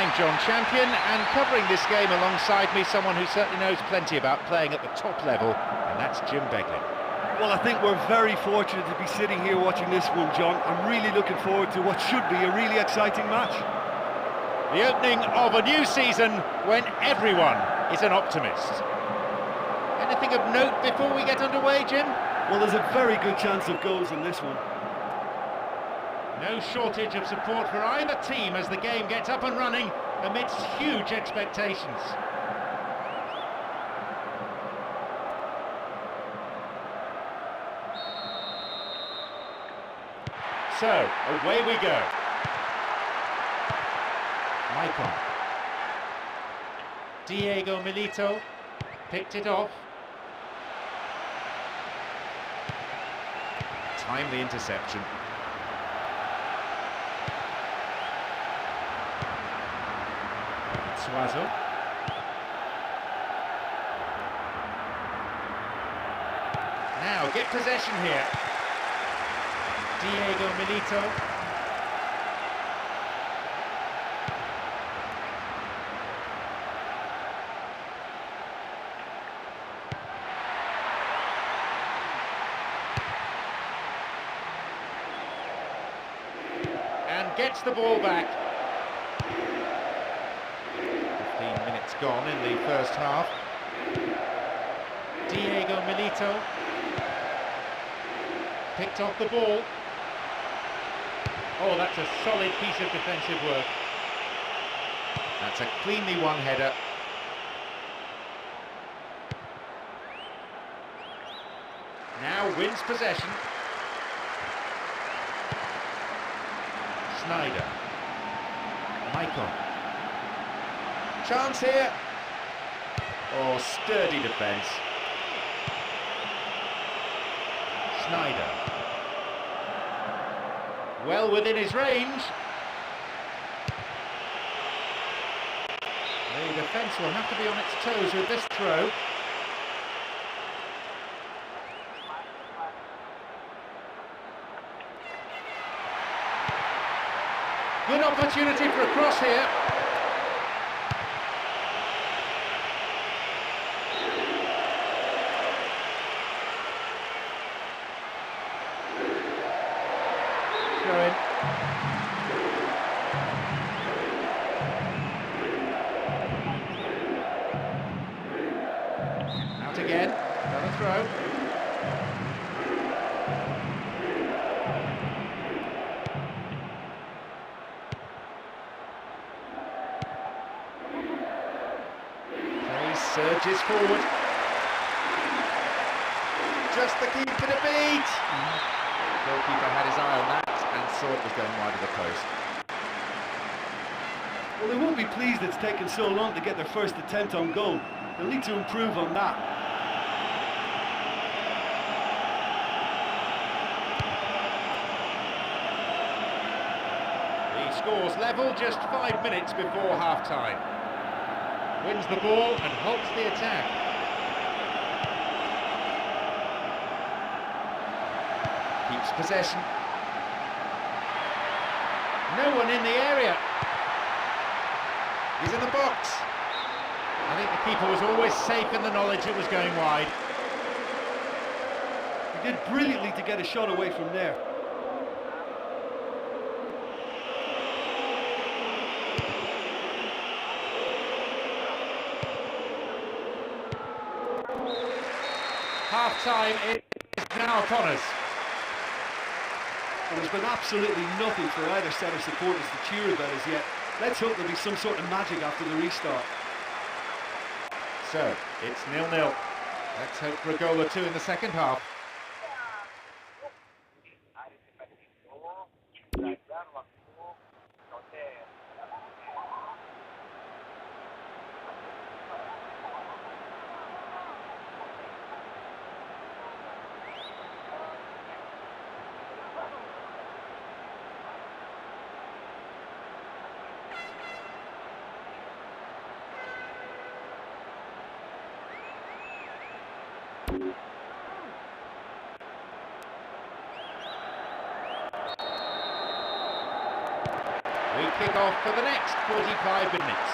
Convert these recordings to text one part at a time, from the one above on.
I'm John Champion, and covering this game alongside me, someone who certainly knows plenty about playing at the top level, and that's Jim Beglin. Well, I think we're very fortunate to be sitting here watching this one, John. I'm really looking forward to what should be a really exciting match. The opening of a new season when everyone is an optimist. Anything of note before we get underway, Jim? Well, there's a very good chance of goals in this one. No shortage of support for either team as the game gets up and running amidst huge expectations. So, away we go. Maicon. Diego Milito picked it off. Timely interception. Suazo. Now get possession here. Diego Milito. And gets the ball back. 15 minutes gone in the first half. Diego Milito picked off the ball. Oh, that's a solid piece of defensive work. That's a cleanly won header. Now wins possession. Snyder. Maicon. Chance here. Oh, sturdy defence. Snyder. Well within his range. The defence will have to be on its toes with this throw. Good opportunity for a cross here. Throw-in. Out again, another throw. Surges forward. Just the keeper to beat. Goalkeeper had his eye on that and saw it was going wide of the post. Well, they won't be pleased it's taken so long to get their first attempt on goal. They'll need to improve on that. The score's level just 5 minutes before half-time. Wins the ball and halts the attack. Keeps possession. No one in the area. He's in the box. I think the keeper was always safe in the knowledge it was going wide. He did brilliantly to get a shot away from there. Half-time is now upon us. Well, there's been absolutely nothing for either set of supporters to cheer about as yet. Let's hope there'll be some sort of magic after the restart. So, it's 0-0. Let's hope for a goal or two in the second half. We kick off for the next 45 minutes.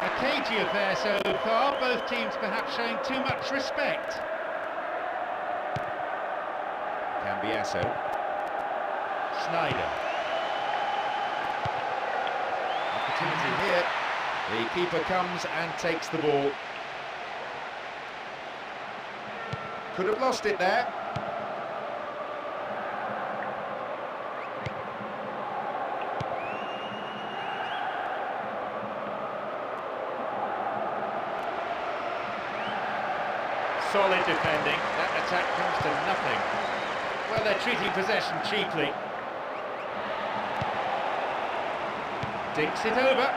A cagey affair so far, both teams perhaps showing too much respect. Cambiasso. Snyder. Opportunity here. The keeper comes and takes the ball. Could have lost it there. Solid defending. That attack comes to nothing. Well, they're treating possession cheaply. Dinks it over.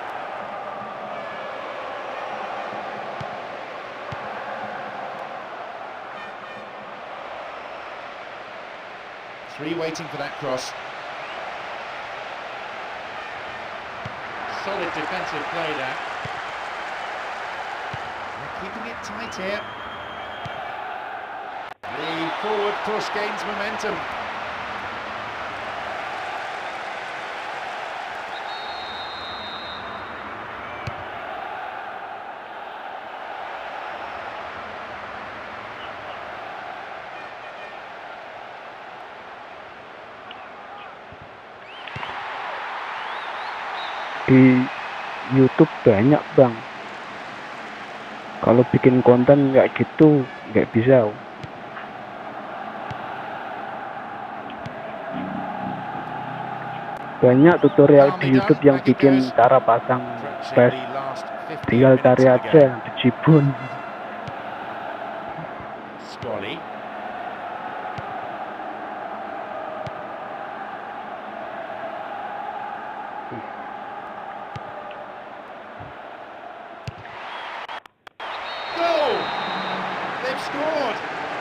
Three waiting for that cross. Solid defensive play there. They're keeping it tight here. The forward push gains momentum. Di YouTube banyak bang, kalau bikin konten kayak gitu nggak bisa. Banyak tutorial di YouTube yang bikin cara pasang PES, tinggal cari aja di Jibun. Scored!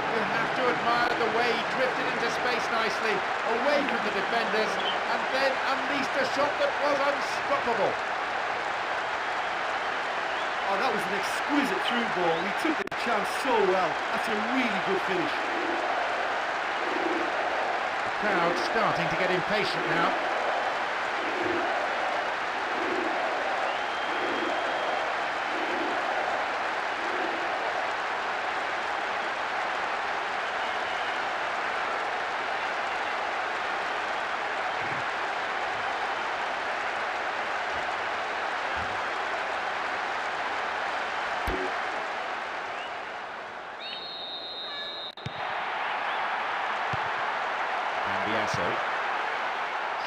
You have to admire the way he drifted into space nicely, away from the defenders, and then unleashed a shot that was unstoppable. Oh, that was an exquisite through ball. He took the chance so well. That's a really good finish. The crowd starting to get impatient now.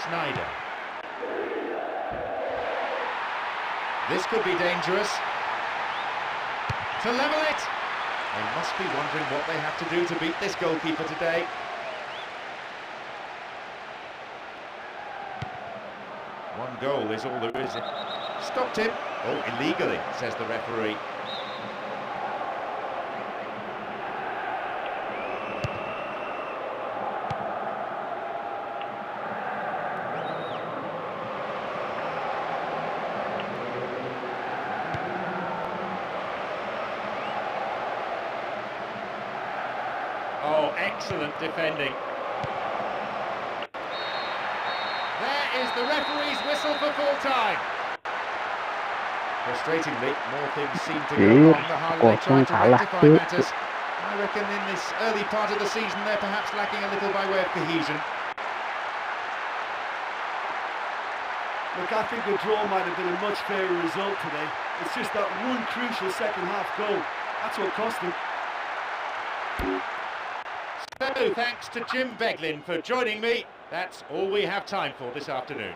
Snyder. This could be dangerous. To level it! They must be wondering what they have to do to beat this goalkeeper today. One goal is all there is. Stopped him. Oh, illegally, says the referee. Oh, excellent defending. There is the referee's whistle for full time. Frustratingly, more things seem to go wrong the harder they try to rectify matters. I reckon in this early part of the season they're perhaps lacking a little by way of cohesion. Look, I think a draw might have been a much fairer result today. It's just that one crucial second half goal. That's what cost them. So, thanks to Jim Beglin for joining me. That's all we have time for this afternoon.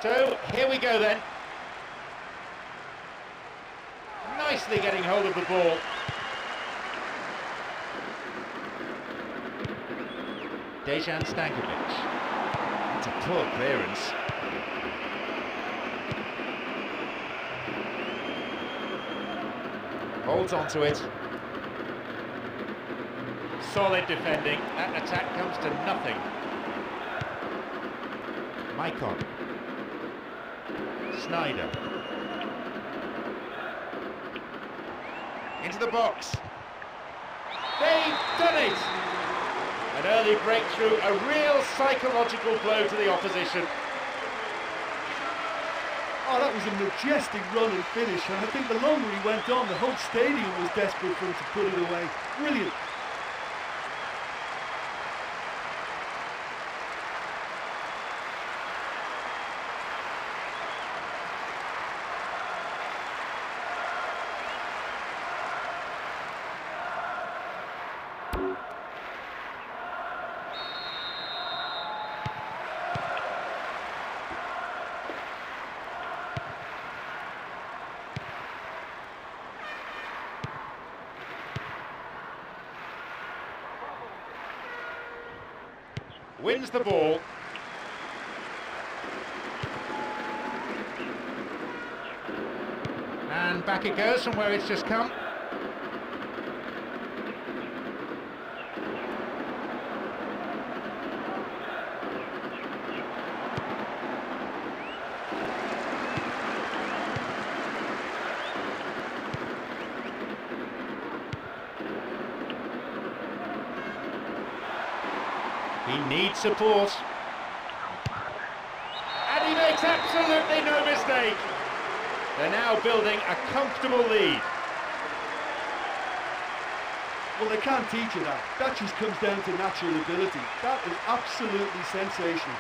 So, here we go then. Nicely getting hold of the ball. Dejan Stankovic. It's a poor clearance. Holds on to it. Solid defending. That attack comes to nothing. Maicon. Snyder. Into the box. They've done it! An early breakthrough, a real psychological blow to the opposition. Oh, that was a majestic run and finish, and I think the longer he went on, the whole stadium was desperate for him to put it away. Brilliant. Wins the ball. And back it goes from where it's just come. He needs support. And he makes absolutely no mistake. They're now building a comfortable lead. Well, they can't teach you that. That just comes down to natural ability. That is absolutely sensational.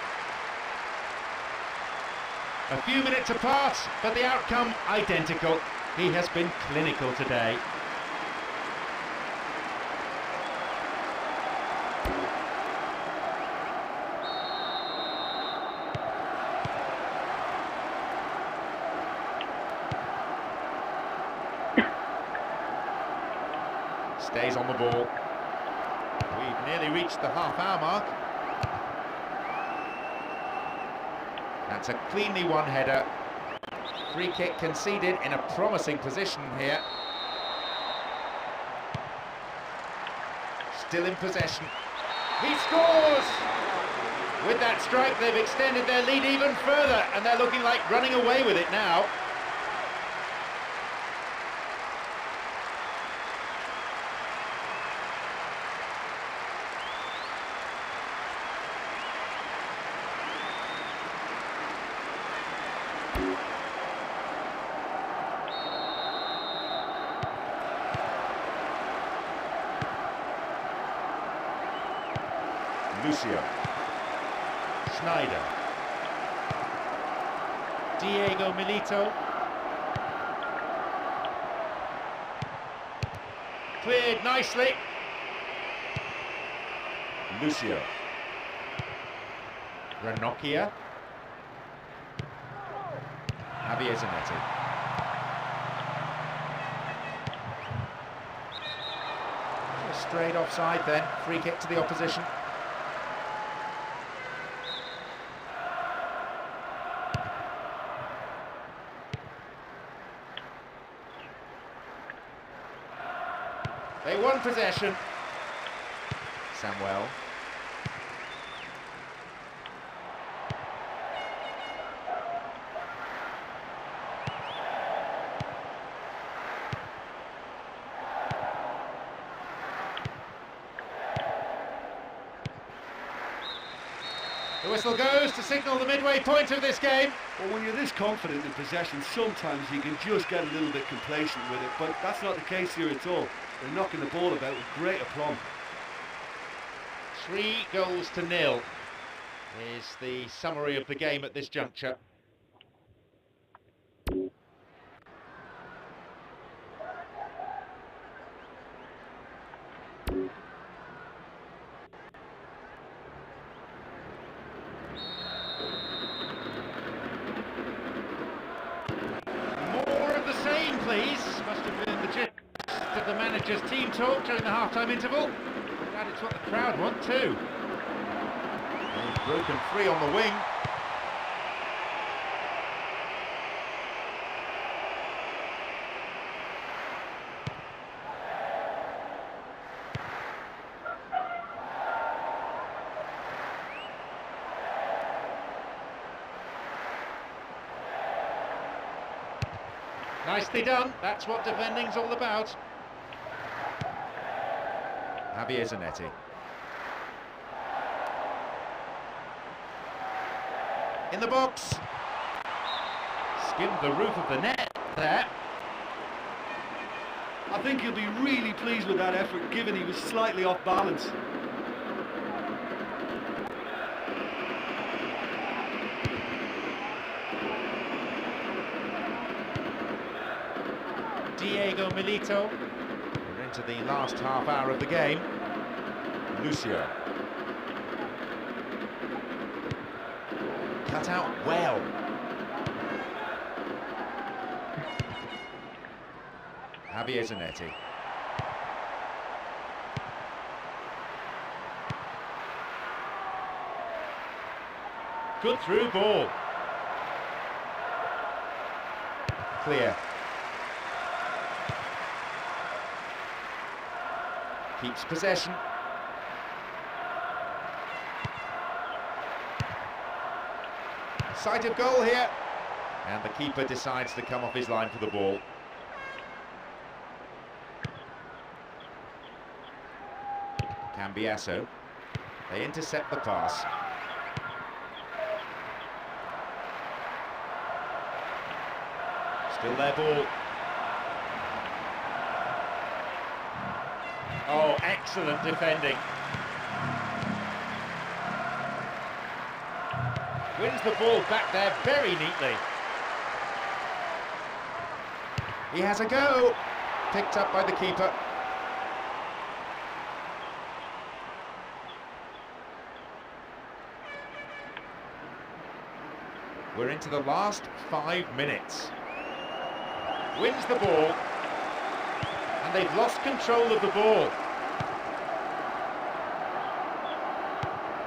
A few minutes apart, but the outcome identical. He has been clinical today. Stays on the ball. We've nearly reached the half-hour mark. That's a cleanly won header. Free kick conceded in a promising position here. Still in possession. He scores! With that strike, they've extended their lead even further, and they're looking like running away with it now. Lucio. Snyder. Diego Milito. Cleared nicely. Lucio. Ranocchia. Javier Zanetti. Just straight offside then. Free kick to the opposition. They won possession. Samuel. The whistle goes to signal the midway point of this game. Well, when you're this confident in possession, sometimes you can just get a little bit complacent with it, but that's not the case here at all. They're knocking the ball about with great aplomb. 3-0 is the summary of the game at this juncture. manager's team talk during the half-time interval. And it's what the crowd want too. They've broken free on the wing. Nicely done. That's what defending's all about. Javier Zanetti. In the box. Skimmed the roof of the net there. I think he'll be really pleased with that effort, given he was slightly off balance. Diego Milito. We're into the last half hour of the game. Lucio. Cut out well. Javier Zanetti. Good through ball. Clear. Keeps possession. Sight of goal here. And the keeper decides to come off his line for the ball. Cambiasso. They intercept the pass. Still their ball. Oh, excellent defending. Wins the ball back there very neatly. He has a go. Picked up by the keeper. We're into the last 5 minutes. Wins the ball. And they've lost control of the ball.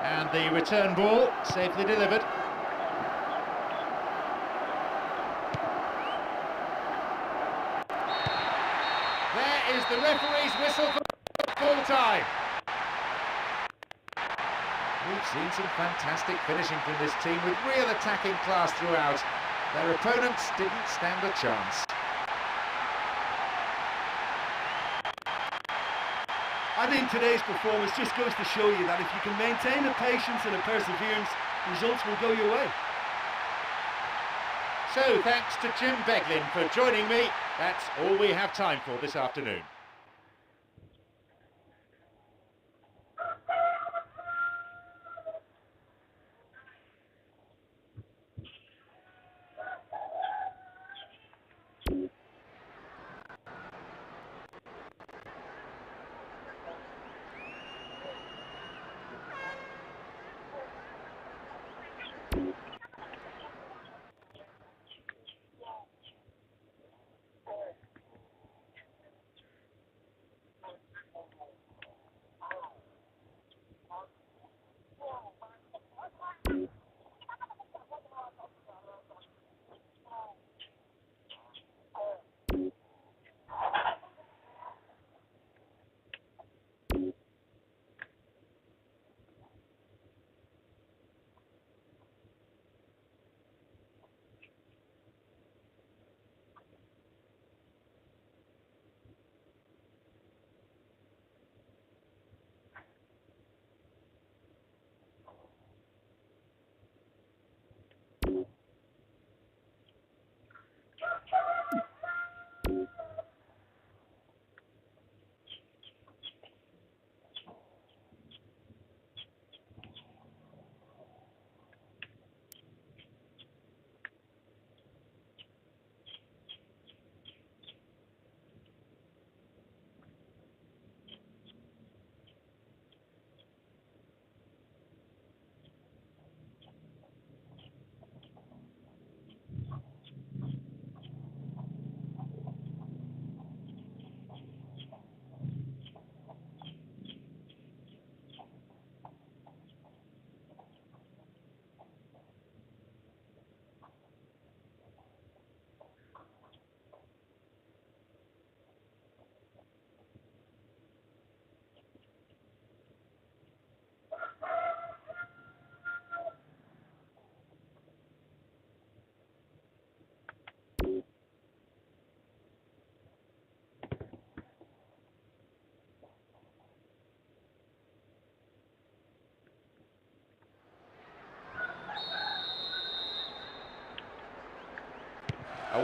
And the return ball safely delivered. There is the referee's whistle for full time. We've seen some fantastic finishing from this team with real attacking class throughout. Their opponents didn't stand a chance. I think today's performance just goes to show you that if you can maintain a patience and a perseverance, results will go your way. So thanks to Jim Beglin for joining me. That's all we have time for this afternoon.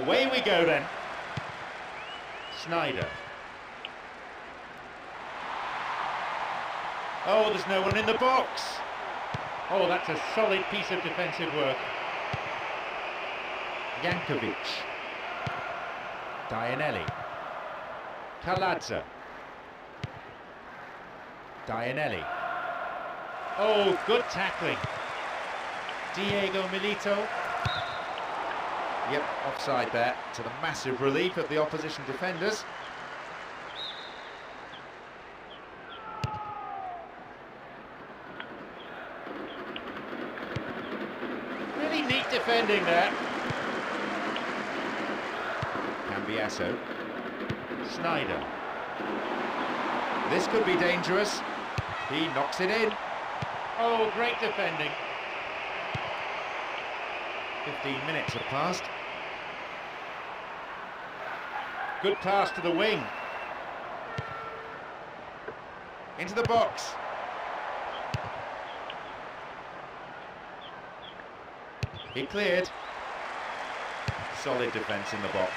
Away we go then. Snyder. Oh, there's no one in the box. Oh, that's a solid piece of defensive work. Jankovic. Dianelli. Kaladza. Dianelli. Oh, good tackling. Diego Milito. Yep, offside there, to the massive relief of the opposition defenders. Really neat defending there. Cambiasso. Snyder. This could be dangerous. He knocks it in. Oh, great defending. 15 minutes have passed. Good pass to the wing. Into the box. He cleared. Solid defence in the box.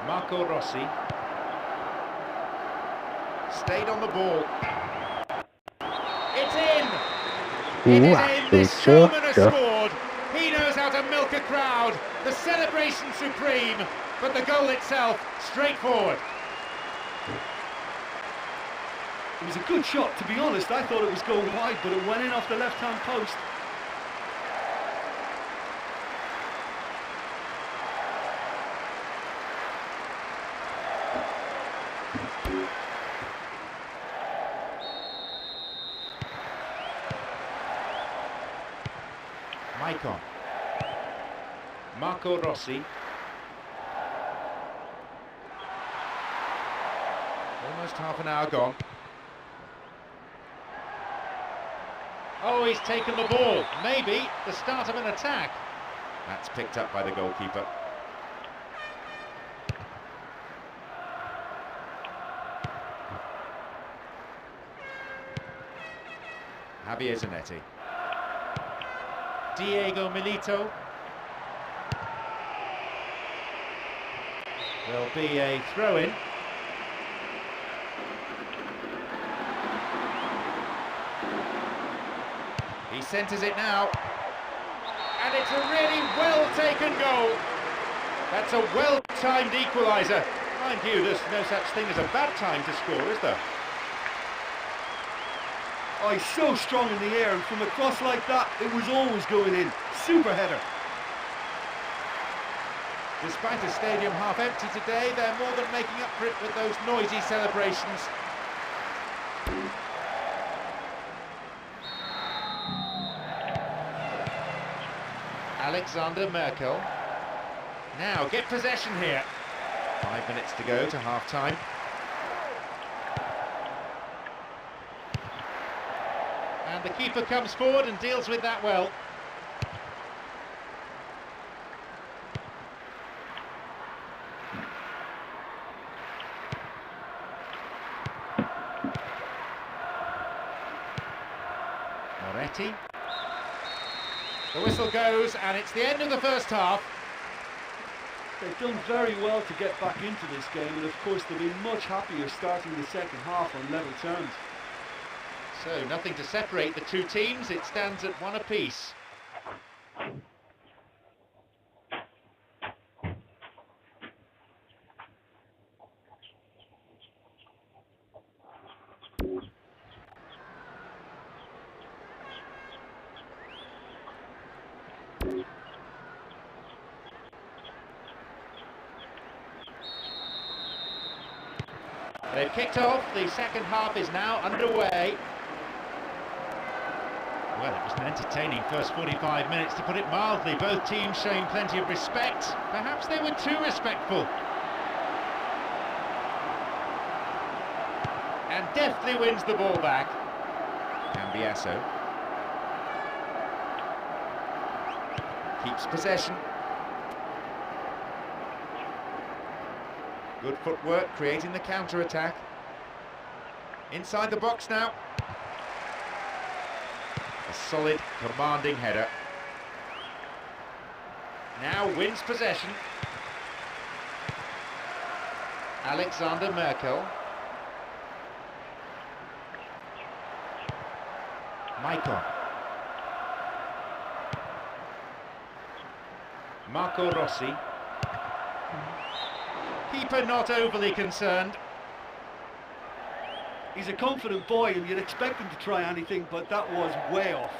Marco Rossi. Stayed on the ball. It's in! It is in! This showman has scored! He knows how to milk a crowd. The celebration supreme, but the goal itself straightforward. It was a good shot, to be honest. I thought it was going wide, but it went in off the left-hand post. Maicon. Marco Rossi. Almost half an hour gone. Oh, he's taken the ball. Maybe the start of an attack. That's picked up by the goalkeeper. Javier Zanetti. Diego Milito. There'll be a throw-in. He centres it now. And it's a really well-taken goal. That's a well-timed equaliser. Mind you, there's no such thing as a bad time to score, is there? Oh, he's so strong in the air, and from a cross like that, it was always going in. Super header. Despite a stadium half empty today, they're more than making up for it with those noisy celebrations. Alexander Merkel. Now, get possession here. 5 minutes to go to half-time. And the keeper comes forward and deals with that well. Moretti. The whistle goes, and it's the end of the first half. They've done very well to get back into this game, and of course they'll be much happier starting the second half on level terms. So, nothing to separate the two teams, it stands at 1 apiece. They've kicked off, the second half is now underway. Well, it was an entertaining first 45 minutes, to put it mildly. Both teams showing plenty of respect. Perhaps they were too respectful. And deftly wins the ball back. Cambiasso. Keeps possession. Good footwork, creating the counter-attack. Inside the box now. solid, commanding header. Now wins possession. Alexander Merkel. Maicon. Marco Rossi. Keeper not overly concerned. He's a confident boy and you'd expect him to try anything, but that was way off.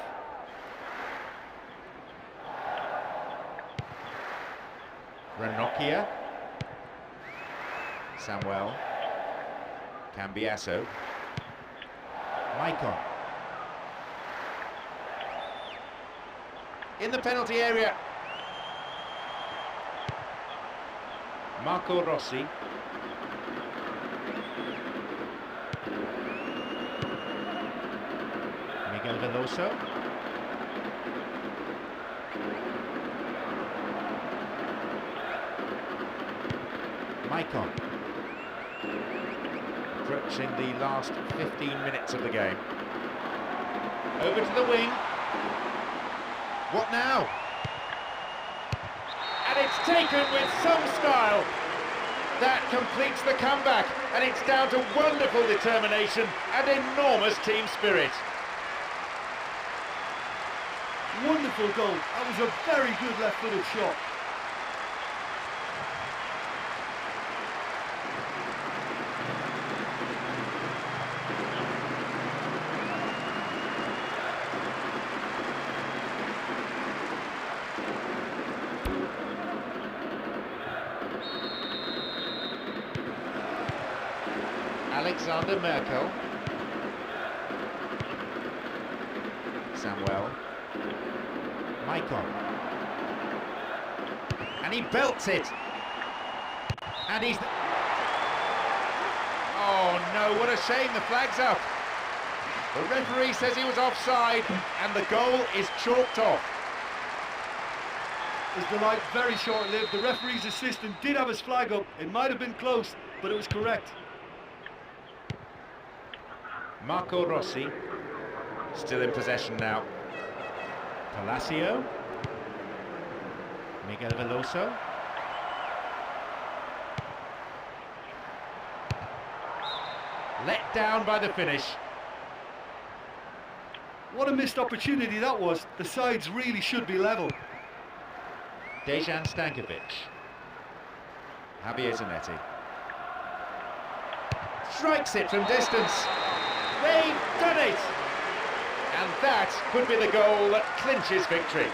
Ranocchia. Samuel. Cambiasso. Maicon. In the penalty area. Marco Rossi. Miguel Veloso. Maicon. Approaching the last 15 minutes of the game. Over to the wing. What now? And it's taken with some style. That completes the comeback, and it's down to wonderful determination and enormous team spirit. Wonderful goal. That was a very good left-footed shot. Alexander Merkel. Samuel. Maicon. And he belts it. And he's... Oh no, what a shame, the flag's up. The referee says he was offside and the goal is chalked off. His delight very short-lived. The referee's assistant did have his flag up. It might have been close, but it was correct. Marco Rossi, still in possession now. Palacio. Miguel Veloso. Let down by the finish. What a missed opportunity that was. The sides really should be level. Dejan Stankovic. Javier Zanetti. Strikes it from distance. They've done it! And that could be the goal that clinches victory.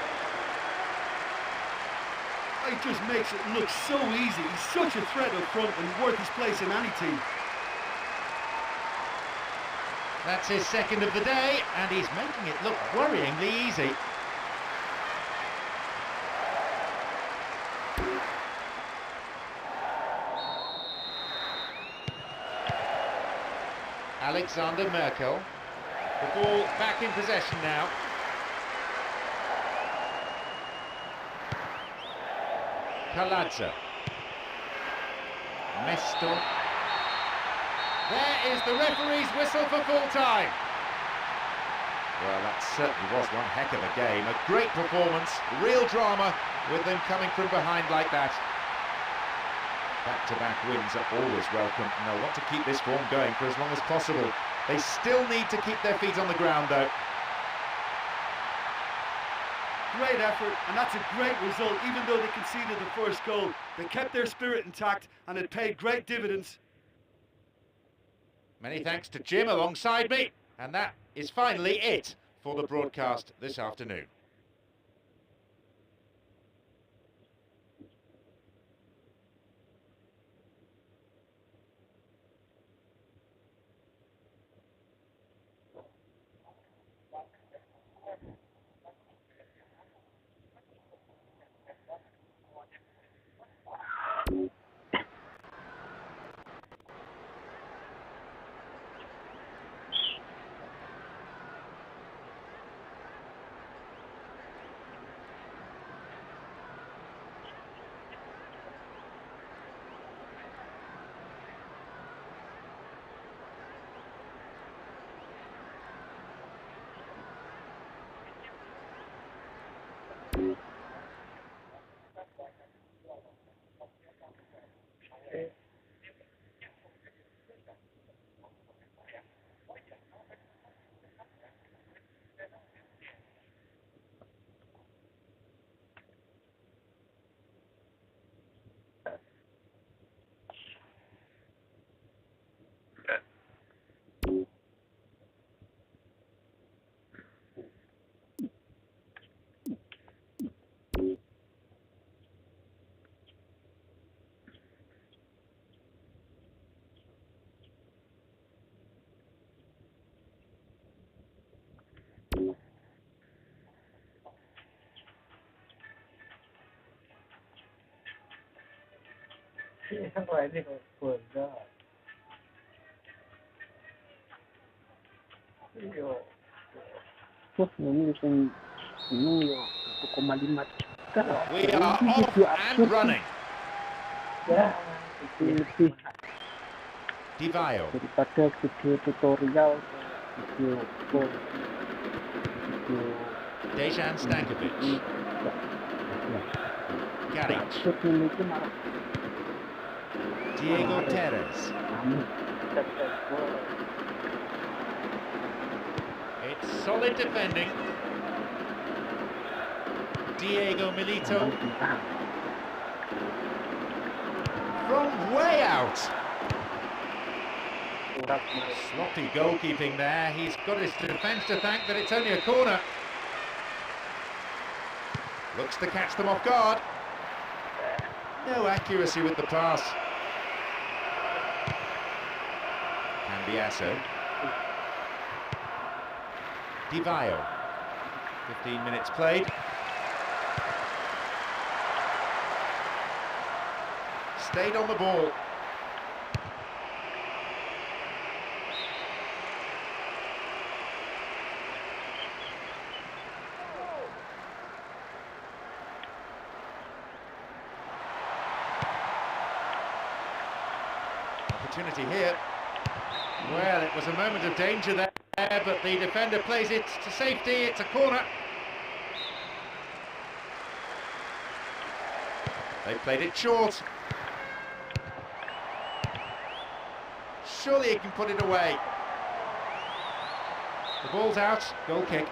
It just makes it look so easy. He's such a threat up front and worth his place in any team. That's his second of the day, and he's making it look worryingly easy. Alexander Merkel. The ball back in possession now. Kaladze. Mesto. There is the referee's whistle for full time. Well, that certainly was one heck of a game. A great performance, real drama with them coming from behind like that. Back-to-back wins are always welcome, and they'll want to keep this form going for as long as possible. They still need to keep their feet on the ground, though. Great effort, and that's a great result. Even though they conceded the first goal, they kept their spirit intact, and it paid great dividends. Many thanks to Jim alongside me, and that is finally it for the broadcast this afternoon. Terus ini 1,5 juta. We are Ini off video and absurd. running. Ya, itu lebih Divayo. daripada video tutorial, video full, video Dejan Stankovic. Garic. absurd ini itu malah Diego Terres. kamu It's solid defending. Diego Milito from way out. Sloppy goalkeeping there. He's got his defence to thank that it's only a corner. Looks to catch them off guard. No accuracy with the pass. Cambiasso. Divayo. 15 minutes played. Stayed on the ball. Opportunity here. Well, it was a moment of danger there, but the defender plays it to safety. It's a corner. They played it short. Surely he can put it away. The ball's out. Goal kick.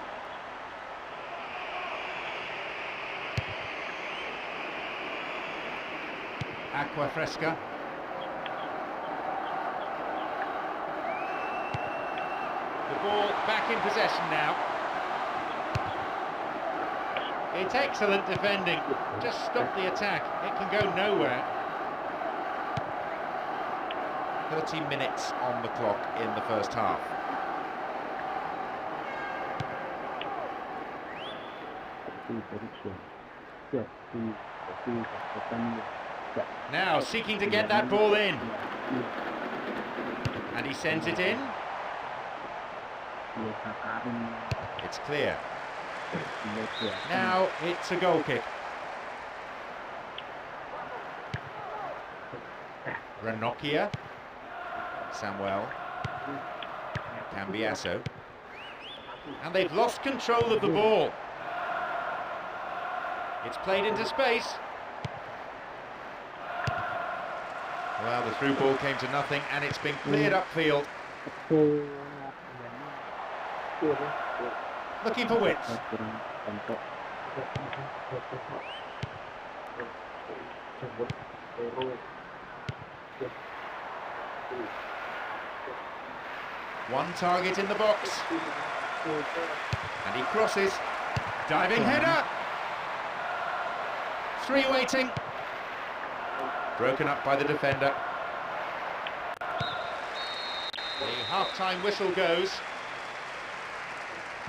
Aqua Fresca. The ball back in possession now. It's excellent defending. Just stop the attack. It can go nowhere. 30 minutes on the clock in the first half. Now seeking to get that ball in. And he sends it in. It's clear. Now it's a goal kick. Ranocchia. Samuel. Cambiasso. And they've lost control of the ball. It's played into space. Well, the through ball came to nothing and it's been cleared upfield. Looking for width. One target in the box. And he crosses. Diving header. Three waiting. Broken up by the defender. The half-time whistle goes.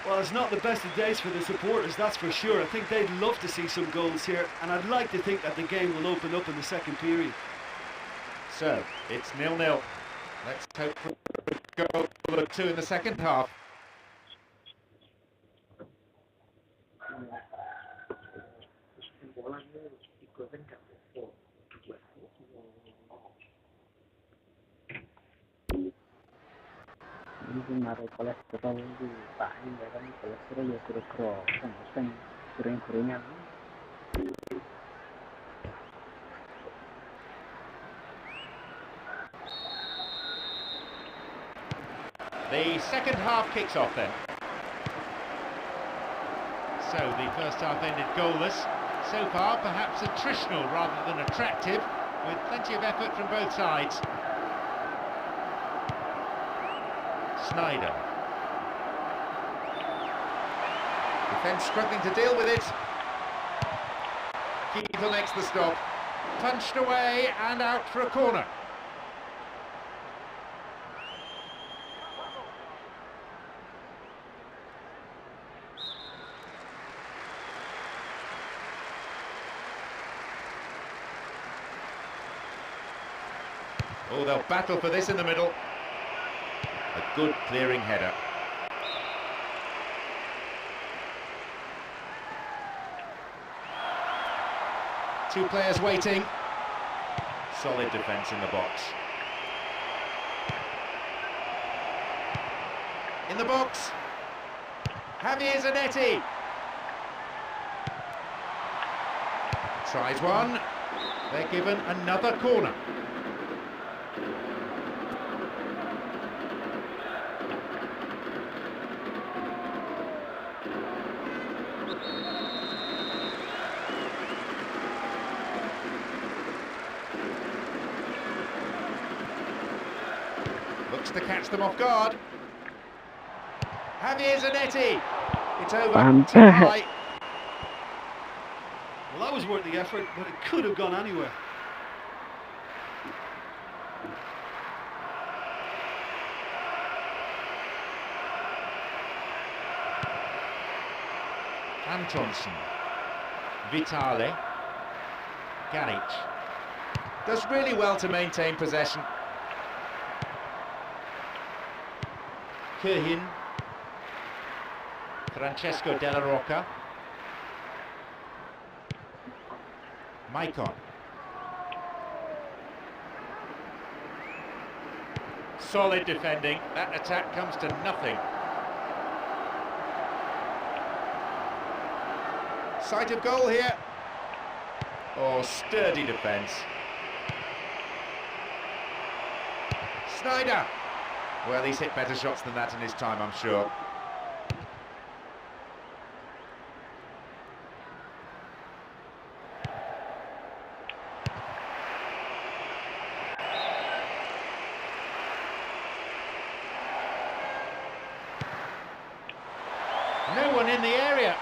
Well, it's not the best of days for the supporters, that's for sure. I think they'd love to see some goals here, and I'd like to think that the game will open up in the second period. So, it's 0-0. Let's hope for a goal or two in the second half. Ini naruh kolesterol di pahin ya kan, kolesterol ya kira-kira sama kering-keringan. The second half kicks off then. So the first half ended goalless. So far perhaps attritional rather than attractive, with plenty of effort from both sides. Snyder. Defence struggling to deal with it. Keeper makes the stop. Punched away and out for a corner. Oh, they'll battle for this in the middle. A good clearing header. Two players waiting. Solid defence in the box. In the box. Javier Zanetti. Tries one. They're given another corner. Looks to catch them off guard. Javier Zanetti. It's over too high. Well, that was worth the effort, but it could have gone anywhere. Antonsen. Vitale. Ganic. Does really well to maintain possession. Kirhin. Francesco Della Rocca. Maicon. Solid defending. That attack comes to nothing. Sight of goal here. Oh, sturdy defence. Snyder. Well, he's hit better shots than that in his time, I'm sure. No one in the area.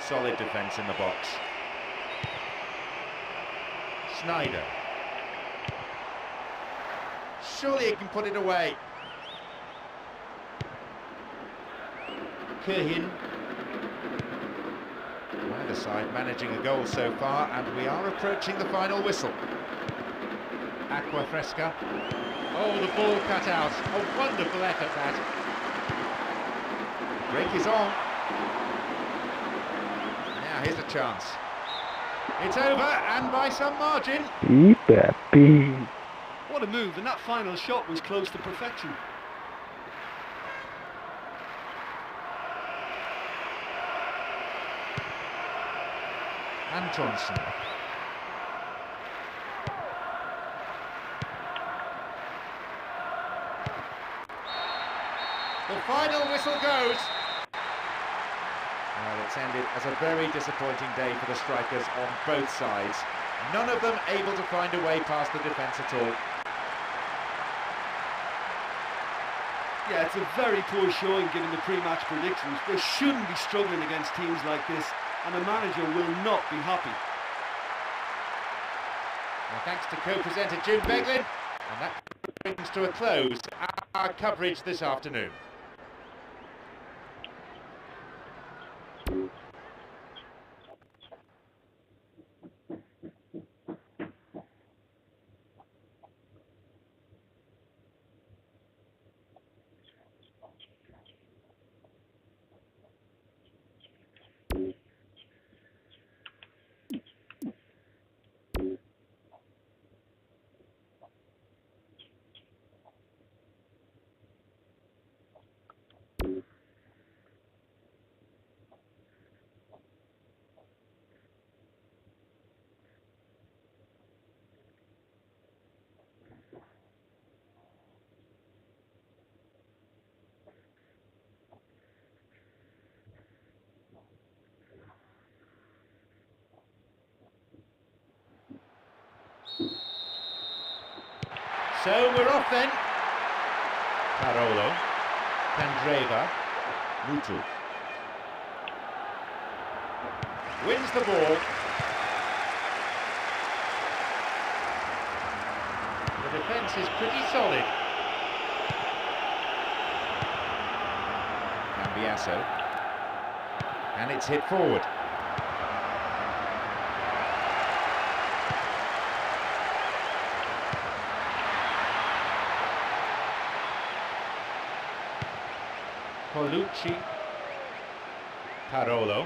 Solid defence in the box. Snyder. Surely he can put it away. Kirhin. Neither side managing a goal so far, and we are approaching the final whistle. Aqua Fresca. Oh, the ball cut out. A wonderful effort, that. Break is on. Now here's a chance. It's over, and by some margin. What a move, and that final shot was close to perfection. Antonsen. The final whistle goes. Well, it's ended as a very disappointing day for the strikers on both sides. None of them able to find a way past the defence at all. Yeah, it's a very poor showing given the pre-match predictions. They shouldn't be struggling against teams like this, and the manager will not be happy. Well, thanks to co-presenter Jim Beglin, and that brings to a close our coverage this afternoon. So we're off then. Parolo, Candreva, Mutu. Wins the ball. The defence is pretty solid. Cambiasso. And it's hit forward. Colucci. Parolo.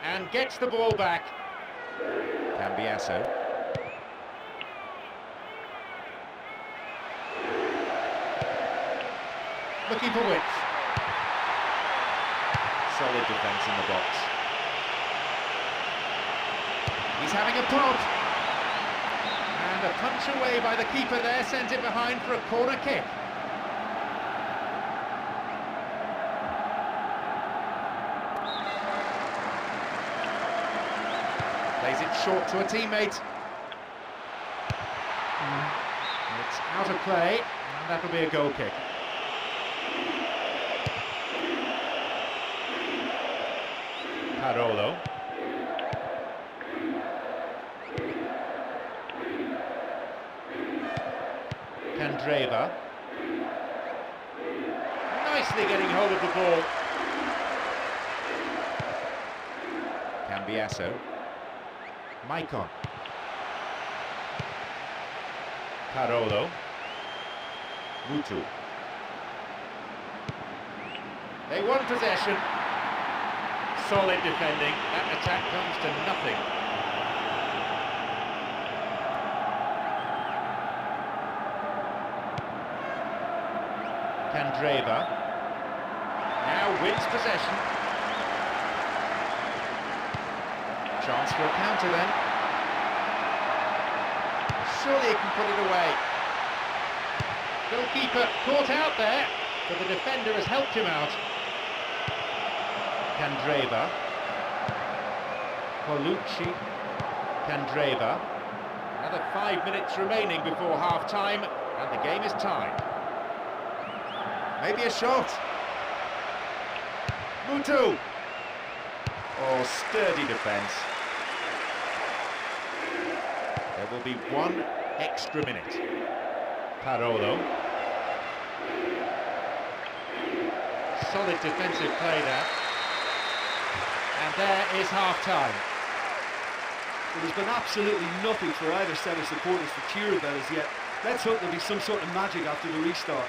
And gets the ball back. Cambiasso. Looking for width. Solid defence in the box. He's having a prod. And a punch away by the keeper there sends it behind for a corner kick. Plays it short to a teammate. It's out of play, and that'll be a goal kick. Parolo. Candreva. Nicely getting hold of the ball. Cambiasso. Maicon. Parolo. Mutu. They won possession. Solid defending. That attack comes to nothing. Candreva. Now wins possession. Chance for a counter then. Surely he can put it away. Goalkeeper caught out there, but the defender has helped him out. Candreva. Colucci. Candreva. Another 5 minutes remaining before half-time, and the game is tied. Maybe a shot. Mutu. Oh, sturdy defence. There will be 1 extra minute. Parolo. Solid defensive play there. And there is half-time. Well, there's been absolutely nothing for either set of supporters to cheer about as yet. Let's hope there'll be some sort of magic after the restart.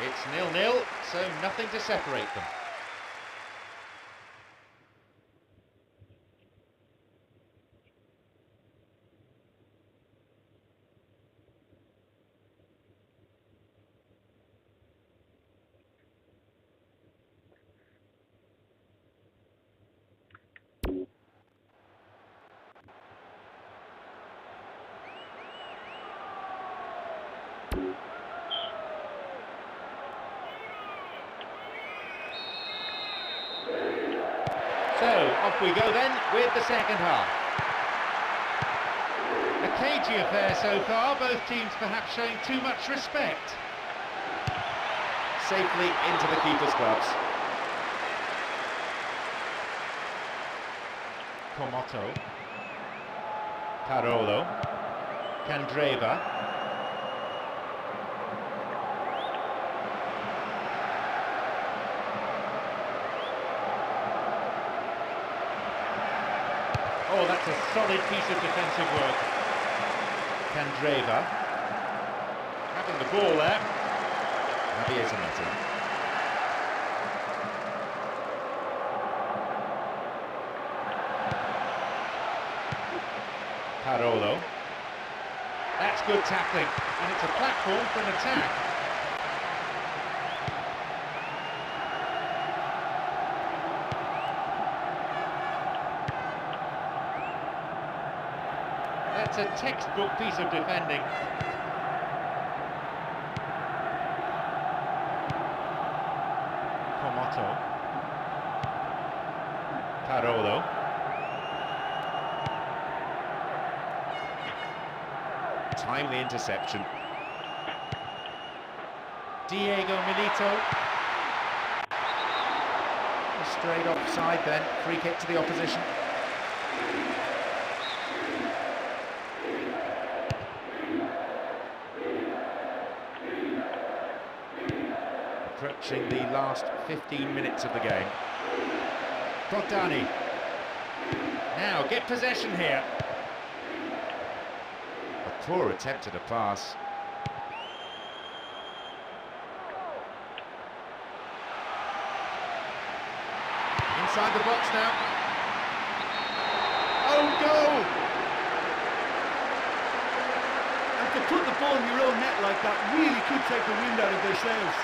It's 0-0, so nothing to separate them. So, off we go then with the second half. A cagey affair so far, both teams perhaps showing too much respect. Safely into the keeper's gloves. Comoto. Parolo. Candreva. Oh, that's a solid piece of defensive work. Candreva. Having the ball there. Javier Zanetti. Parolo. That's good tackling, and it's a platform for an attack. That's a textbook piece of defending. Comoto. Parolo. Timely interception. Diego Milito. Straight offside then, free kick to the opposition. Approaching the last 15 minutes of the game. Bogdani. Now, get possession here. A poor attempt at a pass. inside the box now. Oh, goal! And to put the ball in your own net like that really could take the wind out of their sails.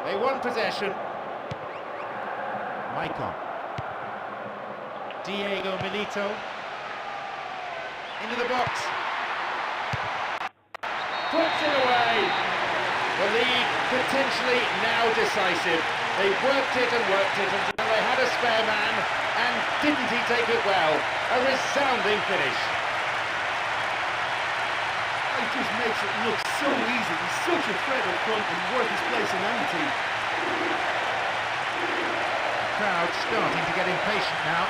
They won possession. Maicon. Diego Milito. Into the box. Puts it away. The lead potentially now decisive. They worked it until they had a spare man, and didn't he take it well? A resounding finish. It just makes it look so easy. He's such a threat up front and worth his place in any team. Crowd starting to get impatient now.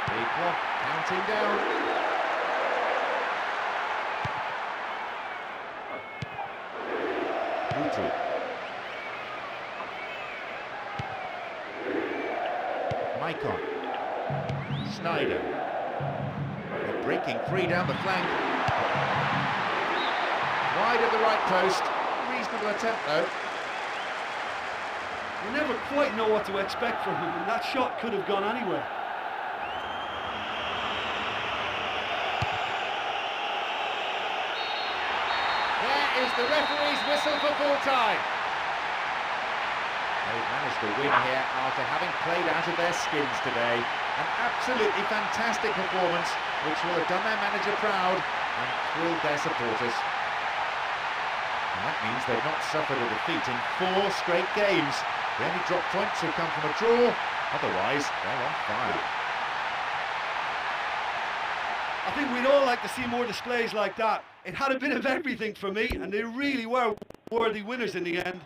The clock counting down. Rutu. Maicon. Snyder. They're breaking free down the flank. Wide at the right post. Reasonable attempt though. You never quite know what to expect from him, and that shot could have gone anywhere. There is the referee's whistle for full time. They've managed to win here after having played out of their skins today. An absolutely fantastic performance, which will have done their manager proud and thrilled their supporters. And that means they've not suffered a defeat in 4 straight games. The only drop points have come from a draw, otherwise they're on fire. I think we'd all like to see more displays like that. It had a bit of everything for me, and they really were worthy winners in the end.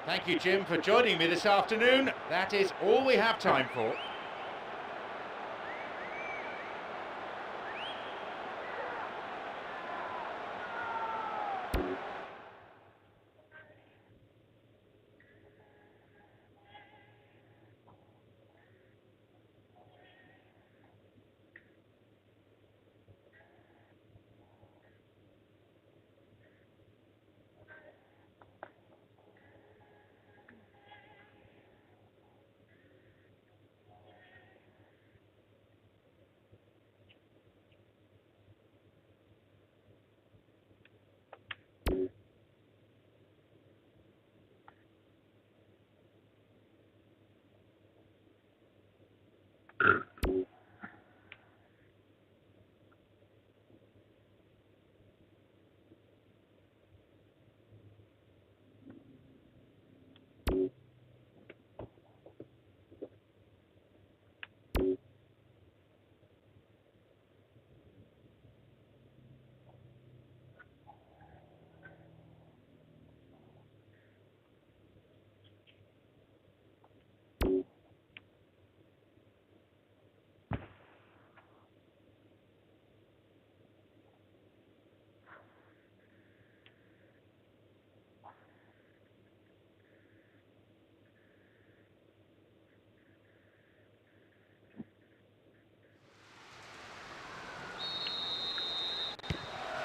Thank you, Jim, for joining me this afternoon. That is all we have time for.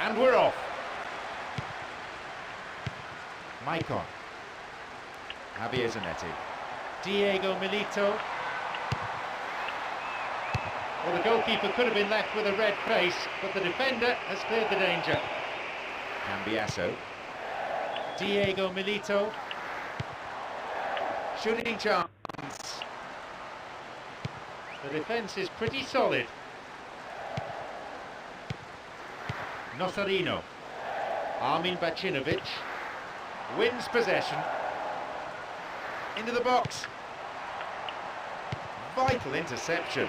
And we're off. Maicon. Javier Zanetti. Diego Milito. Well, the goalkeeper could have been left with a red face, but the defender has cleared the danger. Cambiasso. Diego Milito. Shooting chance. The defence is pretty solid. Nocerino. Armin Bacinovic wins possession. Into the box. Vital interception.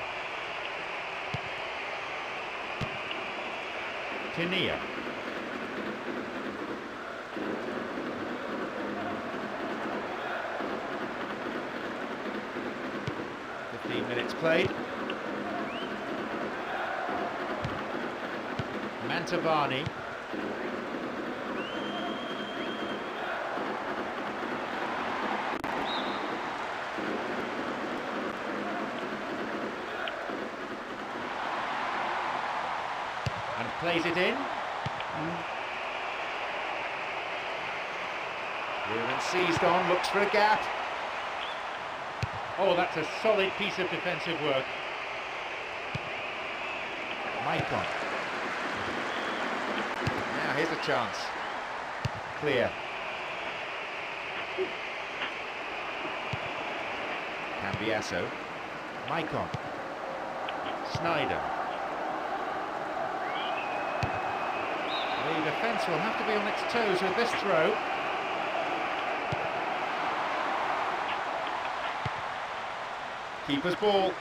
Kinnear. Minutes played. Mantovani. And plays it in. Reuben seized on, looks for a gap. Oh, that's a solid piece of defensive work. Maicon. Now here's a chance. Clear. Cambiasso. Maicon. Snyder. The defence will have to be on its toes with this throw. Keeper's ball.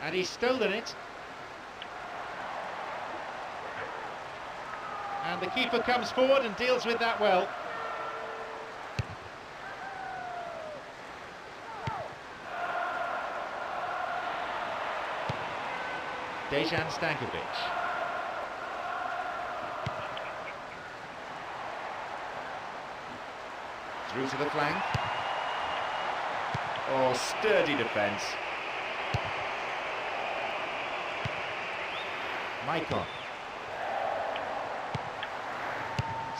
And he's stolen it. And the keeper comes forward and deals with that well. Dejan Stankovic. Through to the flank. Oh, sturdy defence. Maicon.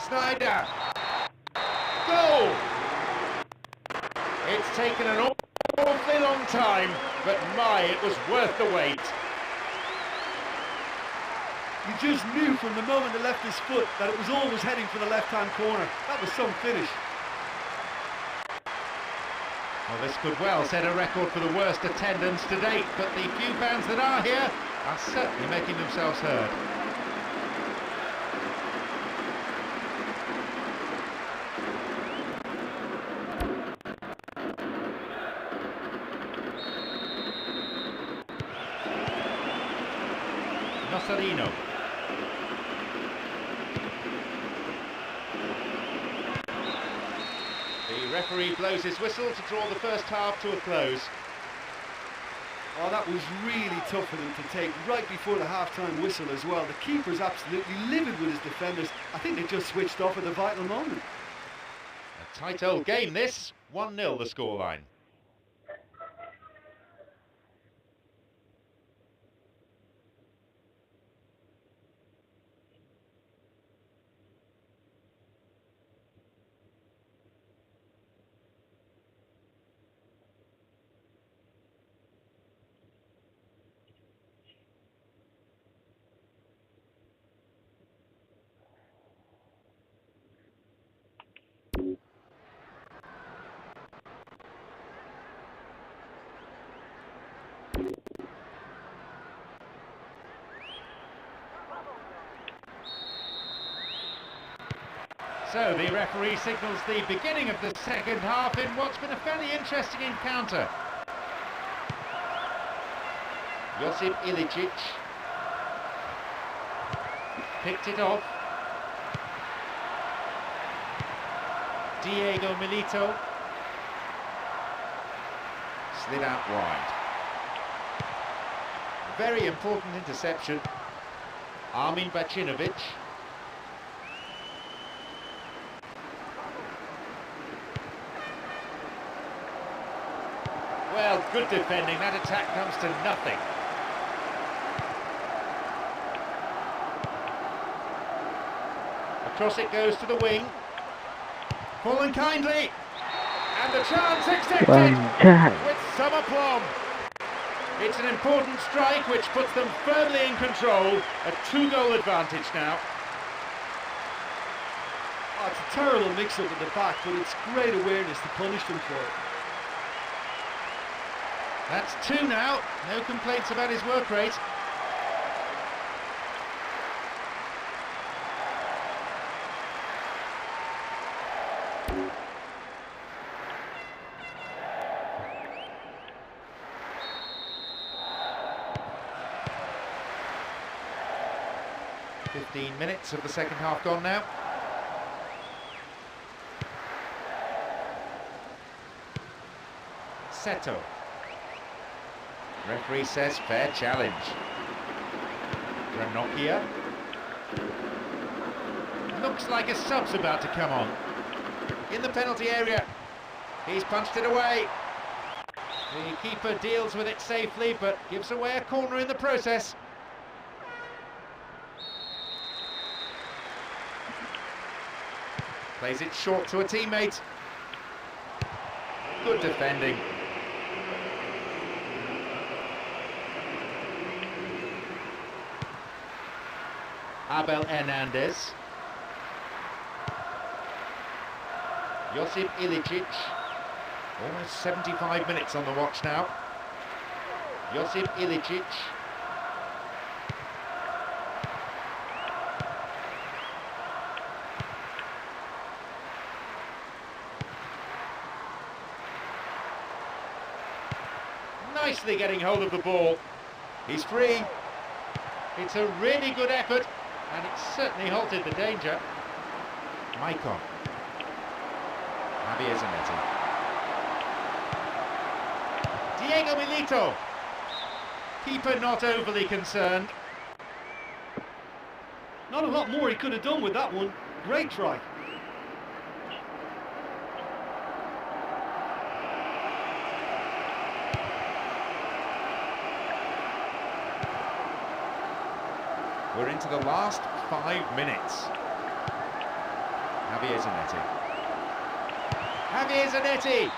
Snyder. Goal! It's taken an awfully long time, but my, it was worth the wait. You just knew from the moment it left his foot that it was always heading for the left-hand corner. That was some finish. Well, this could well set a record for the worst attendance to date, but the few fans that are here are certainly making themselves heard. Nocerino. The referee blows his whistle to draw the first half to a close. Oh, that was really tough for them to take right before the half-time whistle as well. The keeper's absolutely livid with his defenders. I think they just switched off at the vital moment. A tight old game this, 1-0 the scoreline. So the referee signals the beginning of the second half in what's been a fairly interesting encounter. Josip Ilicic picked it off. Diego Milito slid out wide. Very important interception. Armin Bacinovic. Well, good defending. That attack comes to nothing. Across it goes to the wing. Fallen kindly. And the chance accepted with some aplomb. It's an important strike which puts them firmly in control. A 2-goal advantage now. Oh, It's a terrible mix-up at the back, but it's great awareness to punish them for it. That's 2 now. No complaints about his work rate. "15 minutes of the second half gone now. Seto. Referee says fair challenge. Ranocchia. Looks like a sub's about to come on. In the penalty area. He's punched it away. The keeper deals with it safely, but gives away a corner in the process. Plays it short to a teammate. Good defending. Abel Hernandez. Josip Ilicic. Almost 75 minutes on the watch now. Josip Ilicic. Nicely getting hold of the ball. He's free. It's a really good effort, and it certainly halted the danger. Maicon. Javier Zanetti. Diego Milito. Keeper not overly concerned. Not a lot more he could have done with that one. Great try. We're into the last 5 minutes. Javier Zanetti. Javier Zanetti!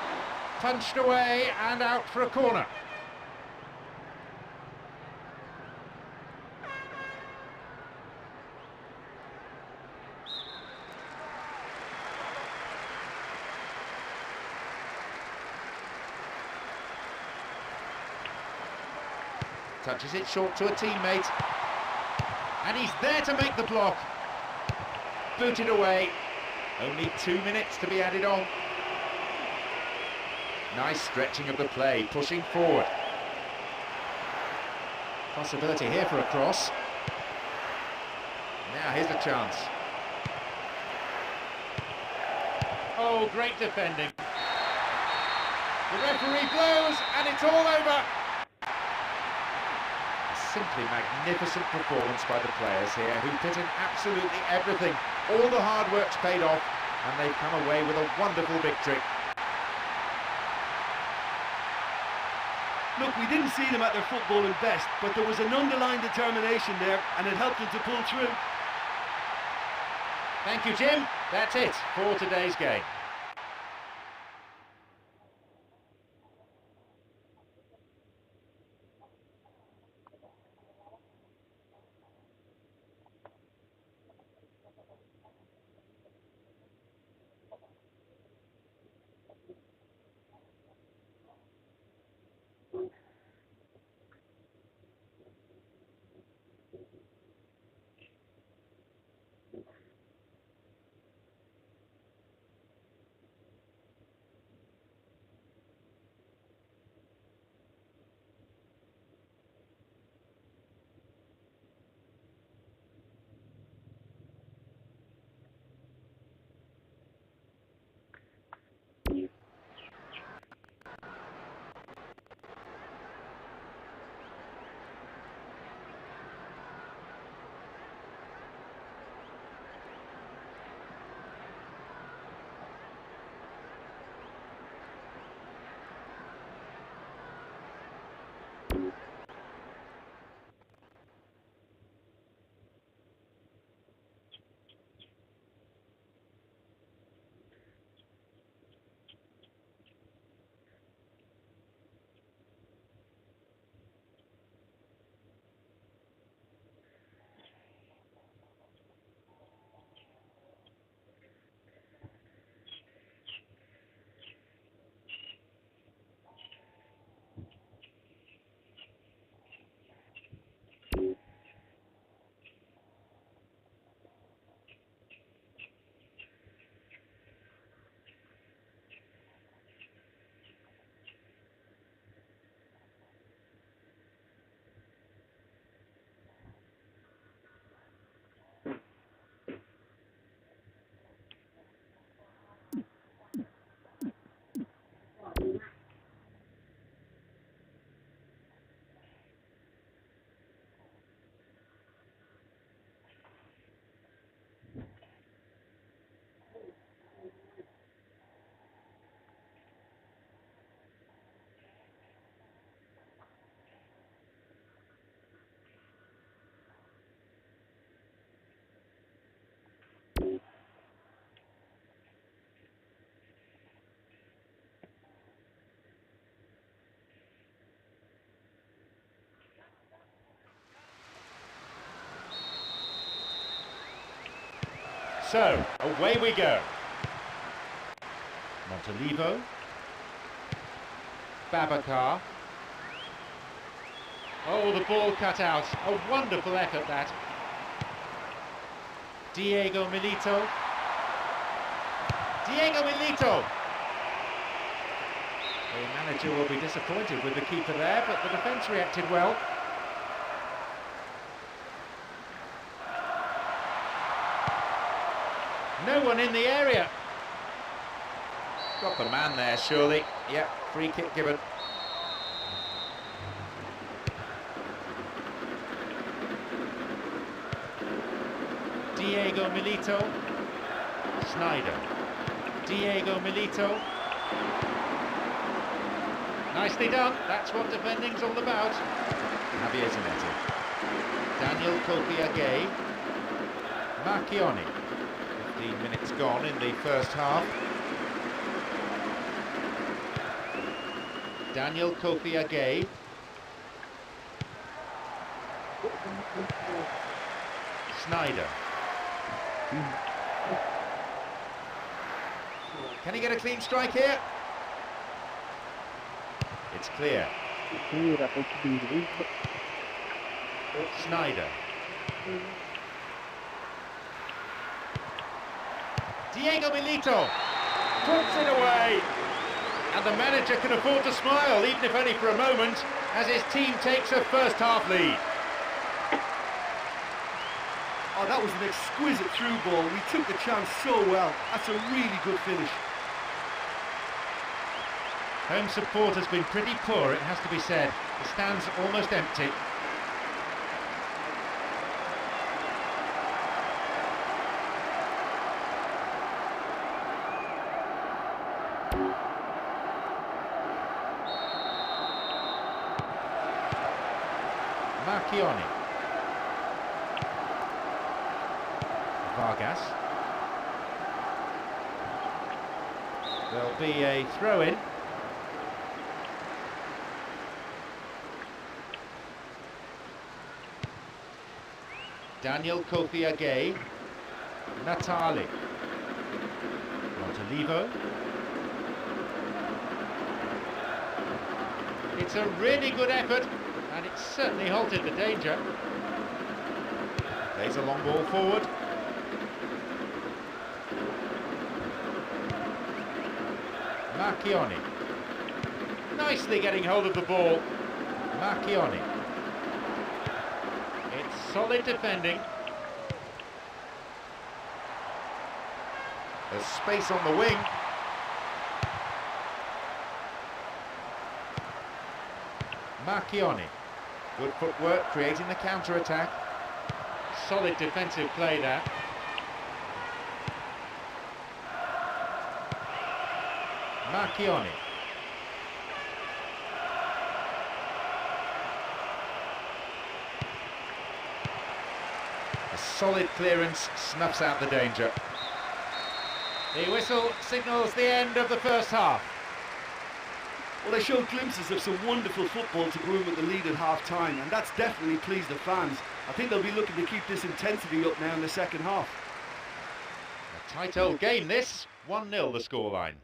Punched away and out for a corner. Touches it short to a teammate. And he's there to make the block. Booted away. Only 2 minutes to be added on. Nice stretching of the play, pushing forward. Possibility here for a cross. Now here's a chance. Oh, great defending. The referee blows and it's all over. Simply magnificent performance by the players here, who put in absolutely everything. All the hard work's paid off, and they've come away with a wonderful victory. Look, we didn't see them at their footballing best, but there was an underlying determination there, and it helped them to pull through. Thank you, Jim. That's it for today's game. So, away we go. Montalivo. Babacar. Oh, the ball cut out. A wonderful effort, that. Diego Milito. Diego Milito! The manager will be disappointed with the keeper there, but the defence reacted well. No one in the area. Got the man there, surely. Yep, free kick given. Diego Milito. Snyder. Diego Milito. Nicely done. That's what defending's all about. Javier Zanetti. Daniel Kofiagay. Marchioni. 15 minutes gone in the first half. Daniel Kofiagay. Snyder. Can he get a clean strike here? It's clear. Snyder. Diego Milito puts it away. And the manager can afford to smile, even if only for a moment, as his team takes a first half lead. Oh, that was an exquisite through ball. We took the chance so well. That's a really good finish. Home support has been pretty poor, it has to be said. The stand's almost empty. Marchioni. Vargas. There'll be a throw-in. Daniel Kofiagay. Natali. Montalivo. It's a really good effort, and it's certainly halted the danger. Plays a long ball forward. Marchioni. Nicely getting hold of the ball. Marchioni. It's solid defending. There's space on the wing. Marchioni. Good footwork, creating the counter-attack. Solid defensive play there. Marchioni. A solid clearance snuffs out the danger. The whistle signals the end of the first half. Well, they showed glimpses of some wonderful football to go in with the lead at half-time, and that's definitely pleased the fans. I think they'll be looking to keep this intensity up now in the second half. A tight old game this, 1-0 the scoreline.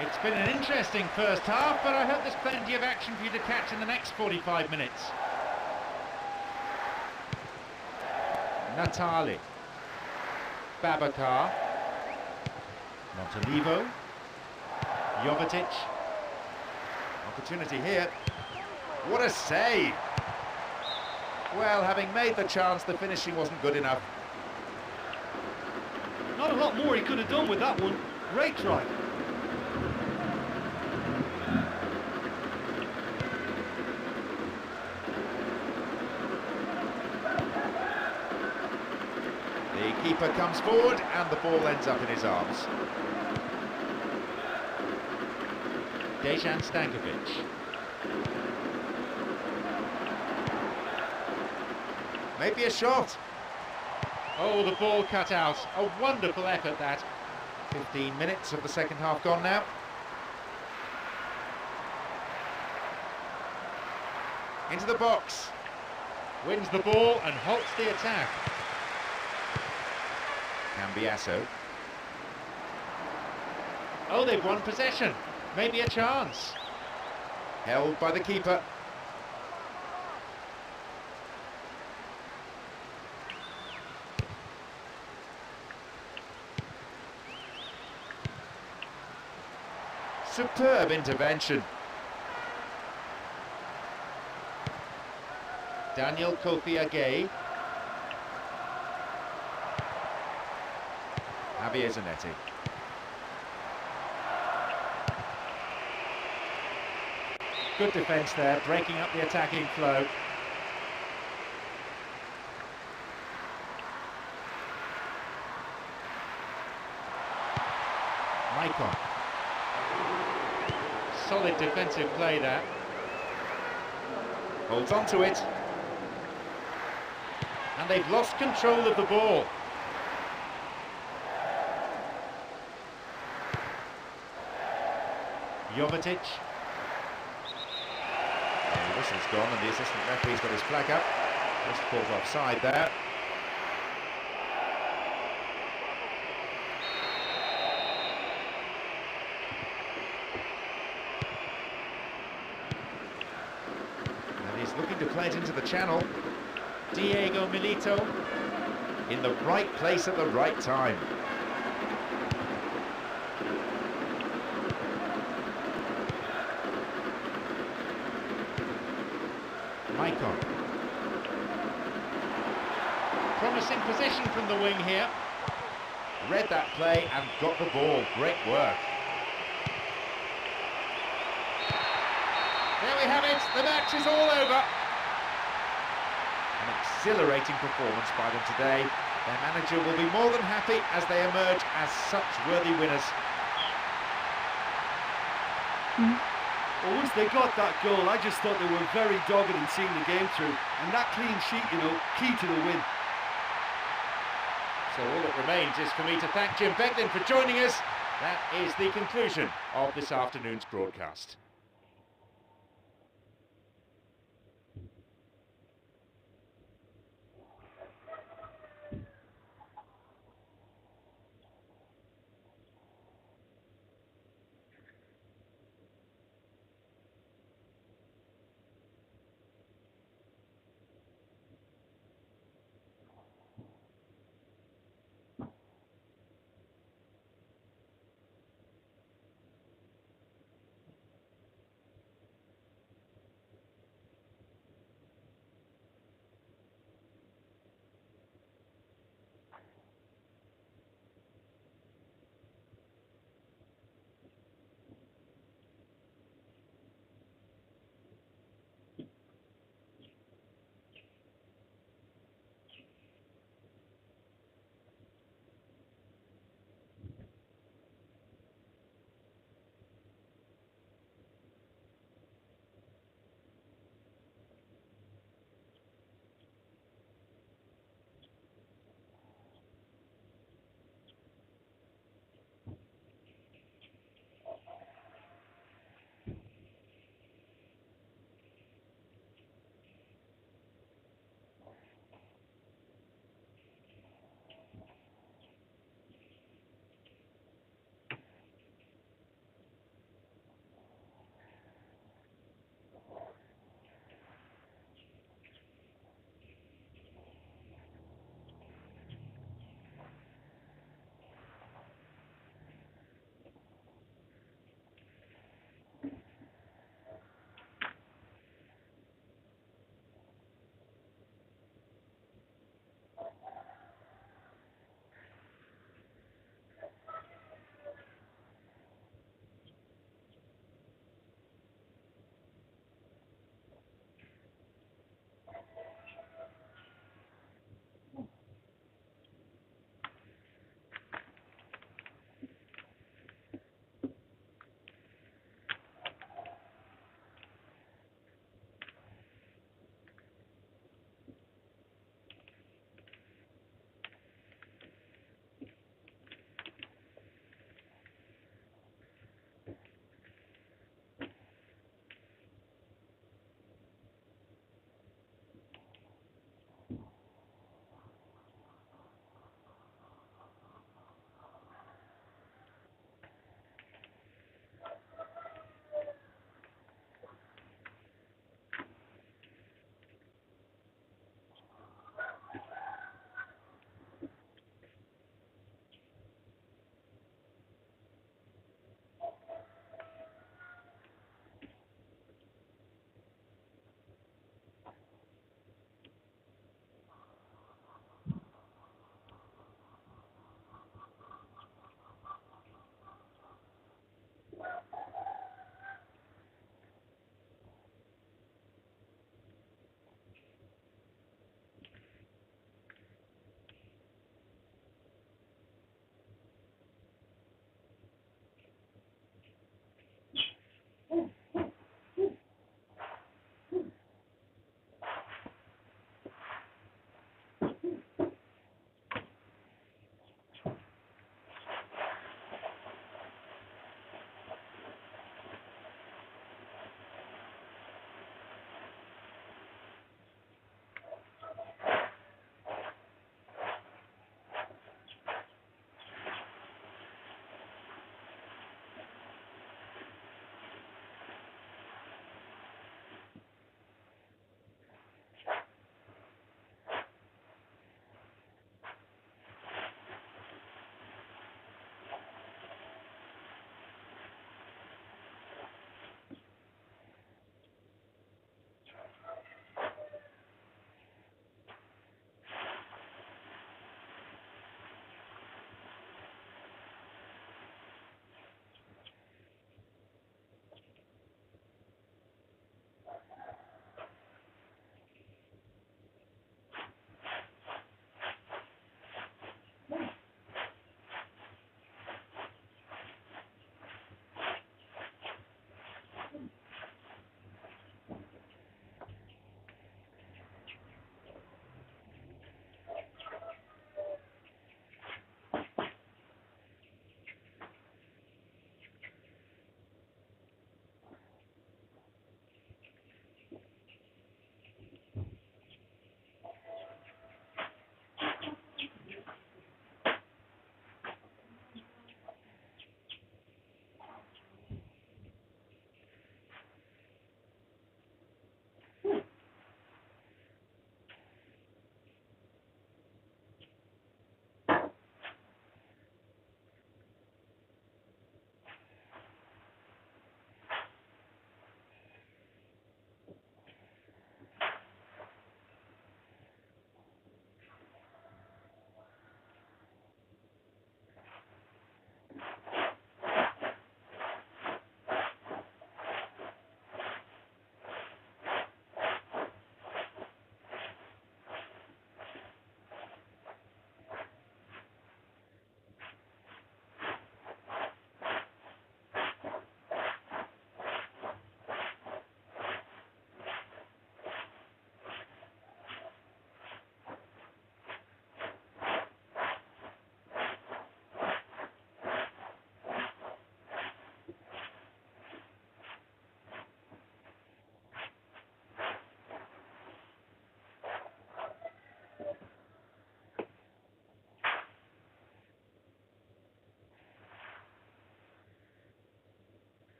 It's been an interesting first half, but I hope there's plenty of action for you to catch in the next 45 minutes. Natali. Babacar. Montalivo. Jovetic. Opportunity here. What a save! Well, having made the chance, the finishing wasn't good enough. Not a lot more he could have done with that one. Great try. The keeper comes forward and the ball ends up in his arms. Dejan Stankovic. Maybe a shot. Oh, the ball cut out. A wonderful effort, that. 15 minutes of the second half gone now. Into the box. Wins the ball and halts the attack. Cambiasso. Oh, they've won possession. Maybe a chance. Held by the keeper. Superb intervention. Daniel Kofi Agay. Javier Zanetti. Good defence there, breaking up the attacking flow. Maicon. Solid defensive play there. Holds on to it. And they've lost control of the ball. Jovetic. The whistle's gone and the assistant referee's got his flag up. Just caught offside there. And he's looking to play it into the channel. Diego Milito in the right place at the right time. Maicon. Promising position from the wing here. Read that play and got the ball. Great work. There we have it. The match is all over. An exhilarating performance by them today. Their manager will be more than happy as they emerge as such worthy winners. Well, once they got that goal, I just thought they were very dogged in seeing the game through. And that clean sheet, you know, key to the win. So all that remains is for me to thank Jim Beglin for joining us. That is the conclusion of this afternoon's broadcast.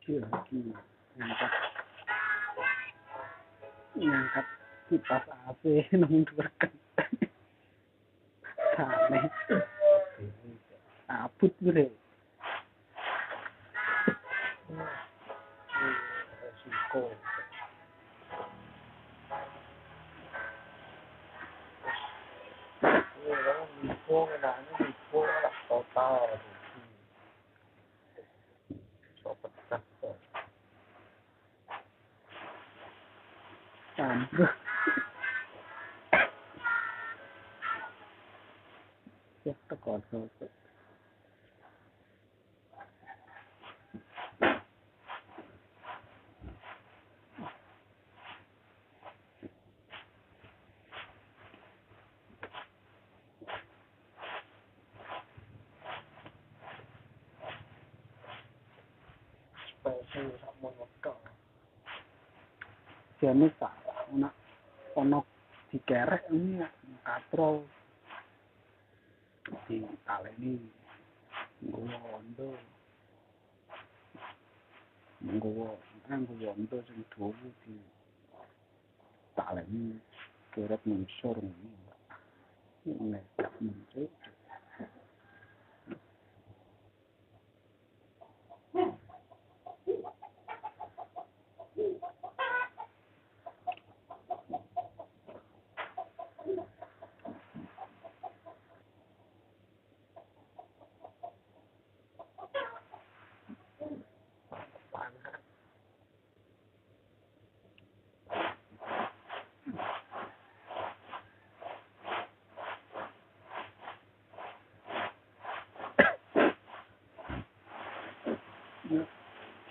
Chưa ngangkat ngangkat kipas AC nunggukan aneh abut gue resiko info kenanya info lah total sobat kasar campur ya tekan sobat spesial sama ngekal jadi salah ono dikerek ini katrol di taleni nggowo ondo sing dawa di taleni keret munsur ini muncul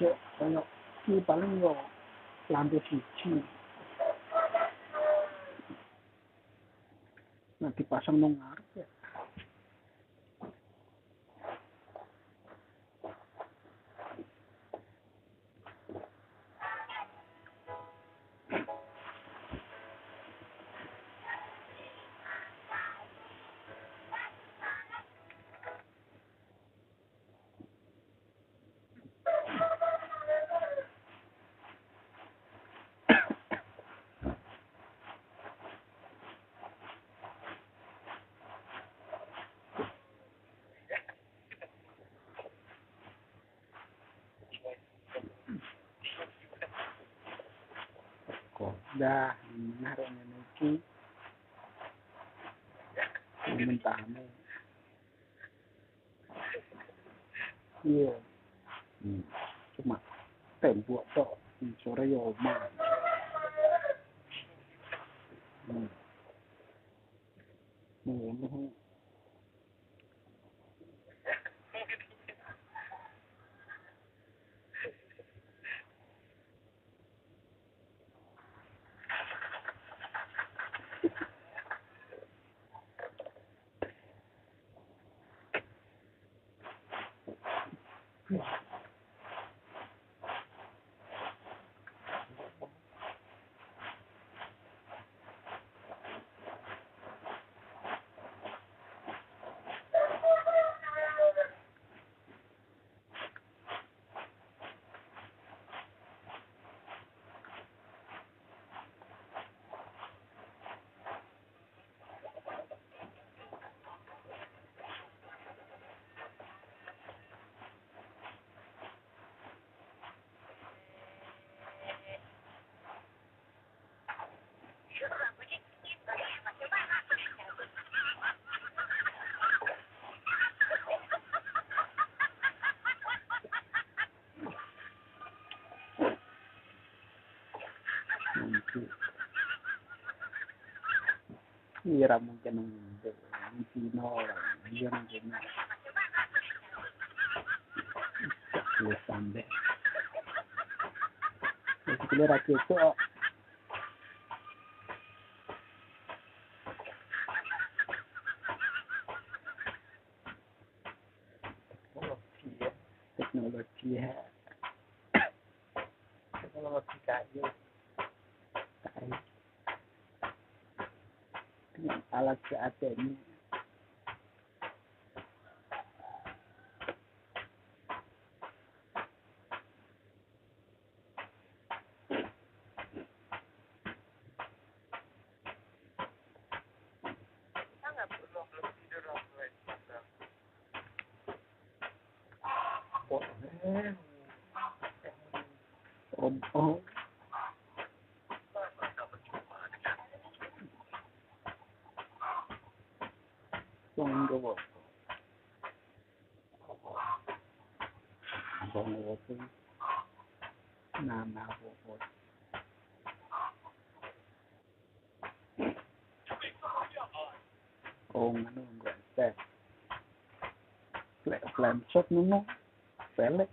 cek kayak ini paling yo lantai siji nah dipasang nang ngarep ya kok dah naruh iki mentahnya iya cuma tembok tok sore yo omah Ira mungkin untuk Cino dia mungkin tulisan deh jadi rakyat itu teknologi kayu dengan alat seadanya Oh, Bongo, Nana, ano, step, flat shot no, pelek.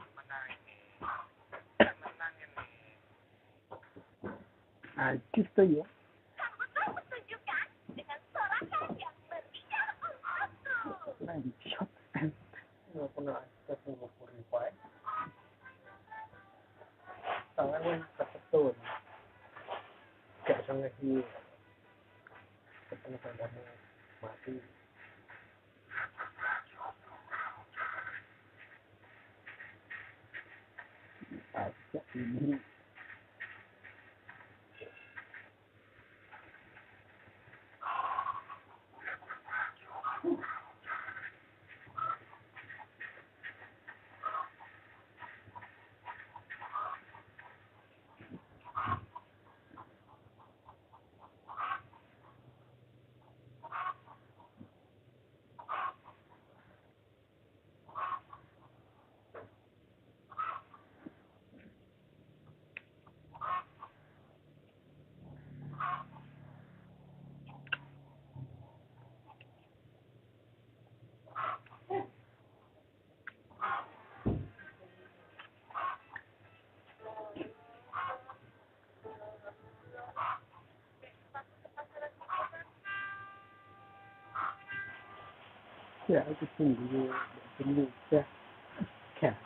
Artis tuh ya. Flat shot. Nggak pernah step nggak purify. Tangan kesetun. Kayak sangat di ketemu kamu mati. Ajak ini. Ya, aku tunggu ya. Ya.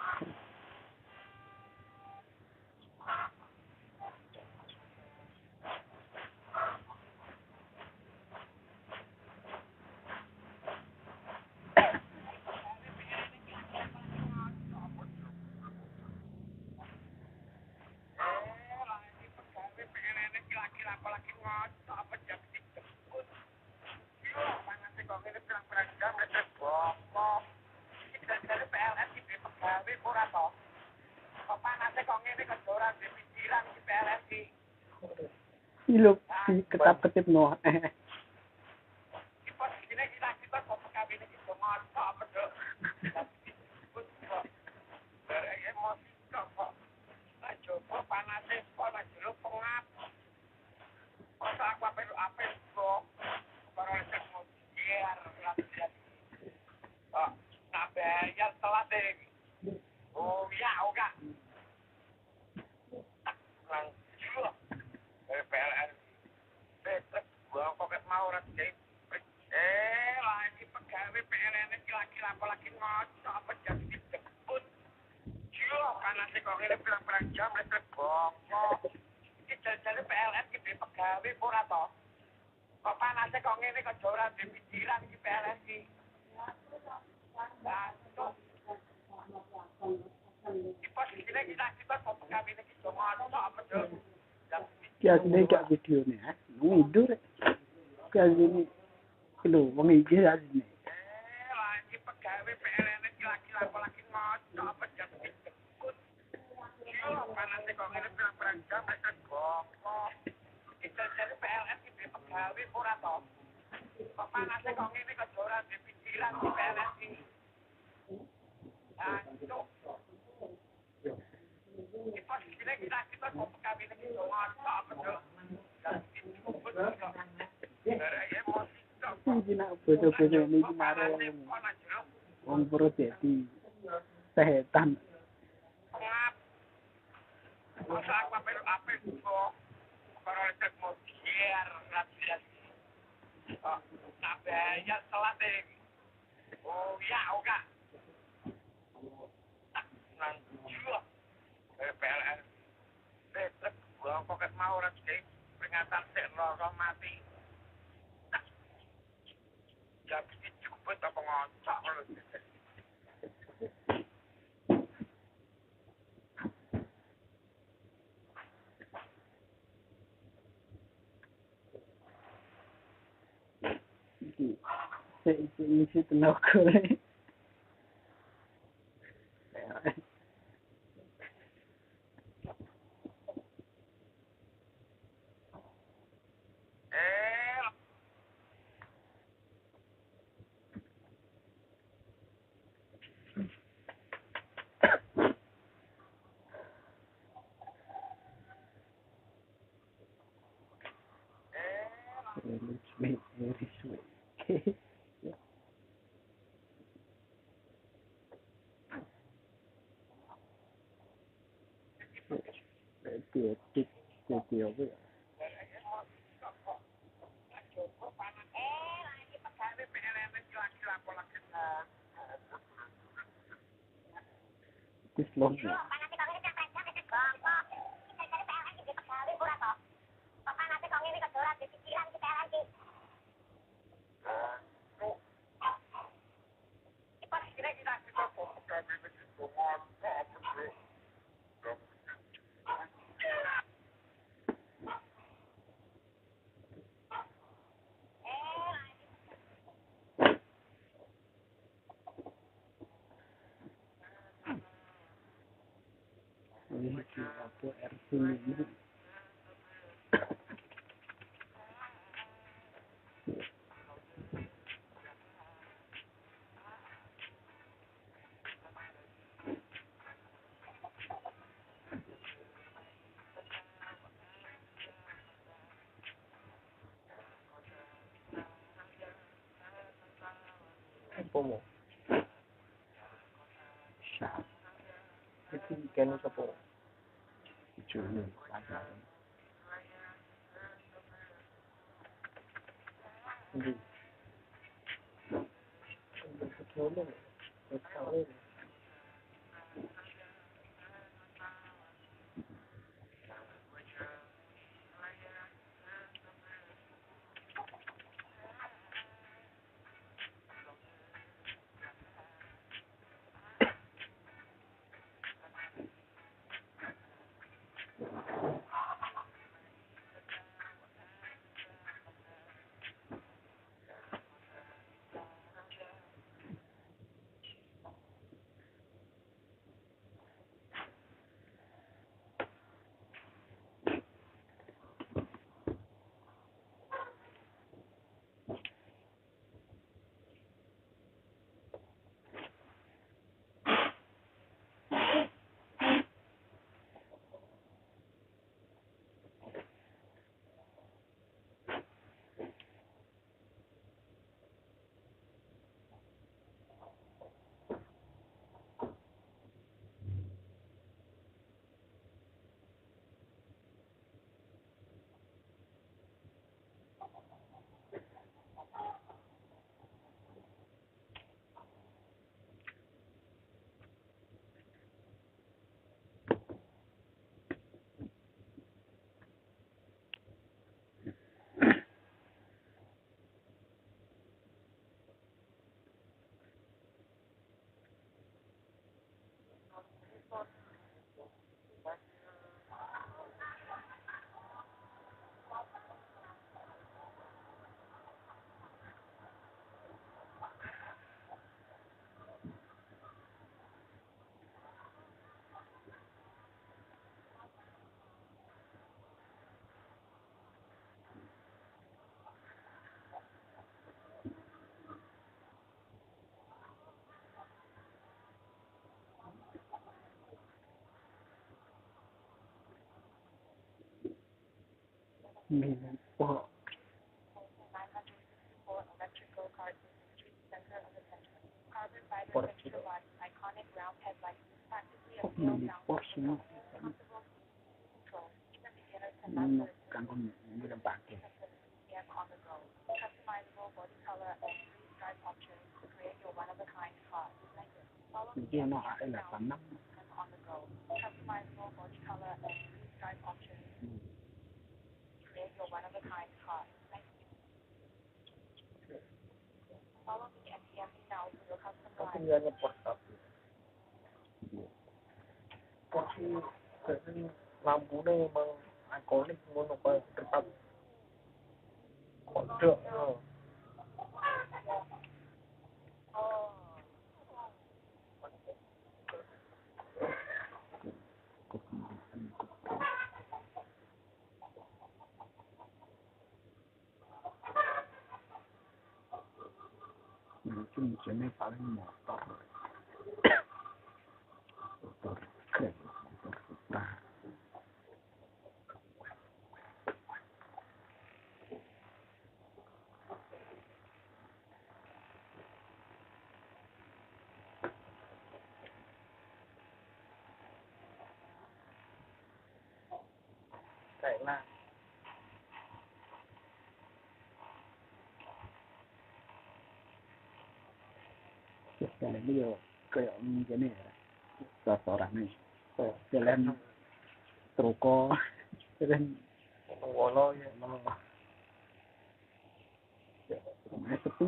Ilok si ketap-ketip no. Kaya sini kaya video ni, ngidur. Kaya sini, kalau mengijil aja ni. Ini nak foto-foto ni gimana? Orang perut jadi setan. Isi tenaga. This long. Ini apa RC ini? Apa mo? Siya. Itu kena siapa? Cuma saja. Hindi. Betul. Betul. Wah. Dia nó ở là 8 năm. Tinggalnya WhatsApp. Posisi lampu ini memang ikonik ngono kae tetap kodok. Mungkin jenis paling motor. Motor keren, motor Supra. Kayaklah. Cái này bây giờ kiểu như cái này restoran jalan Troko jalan Wolo ya rumah sepi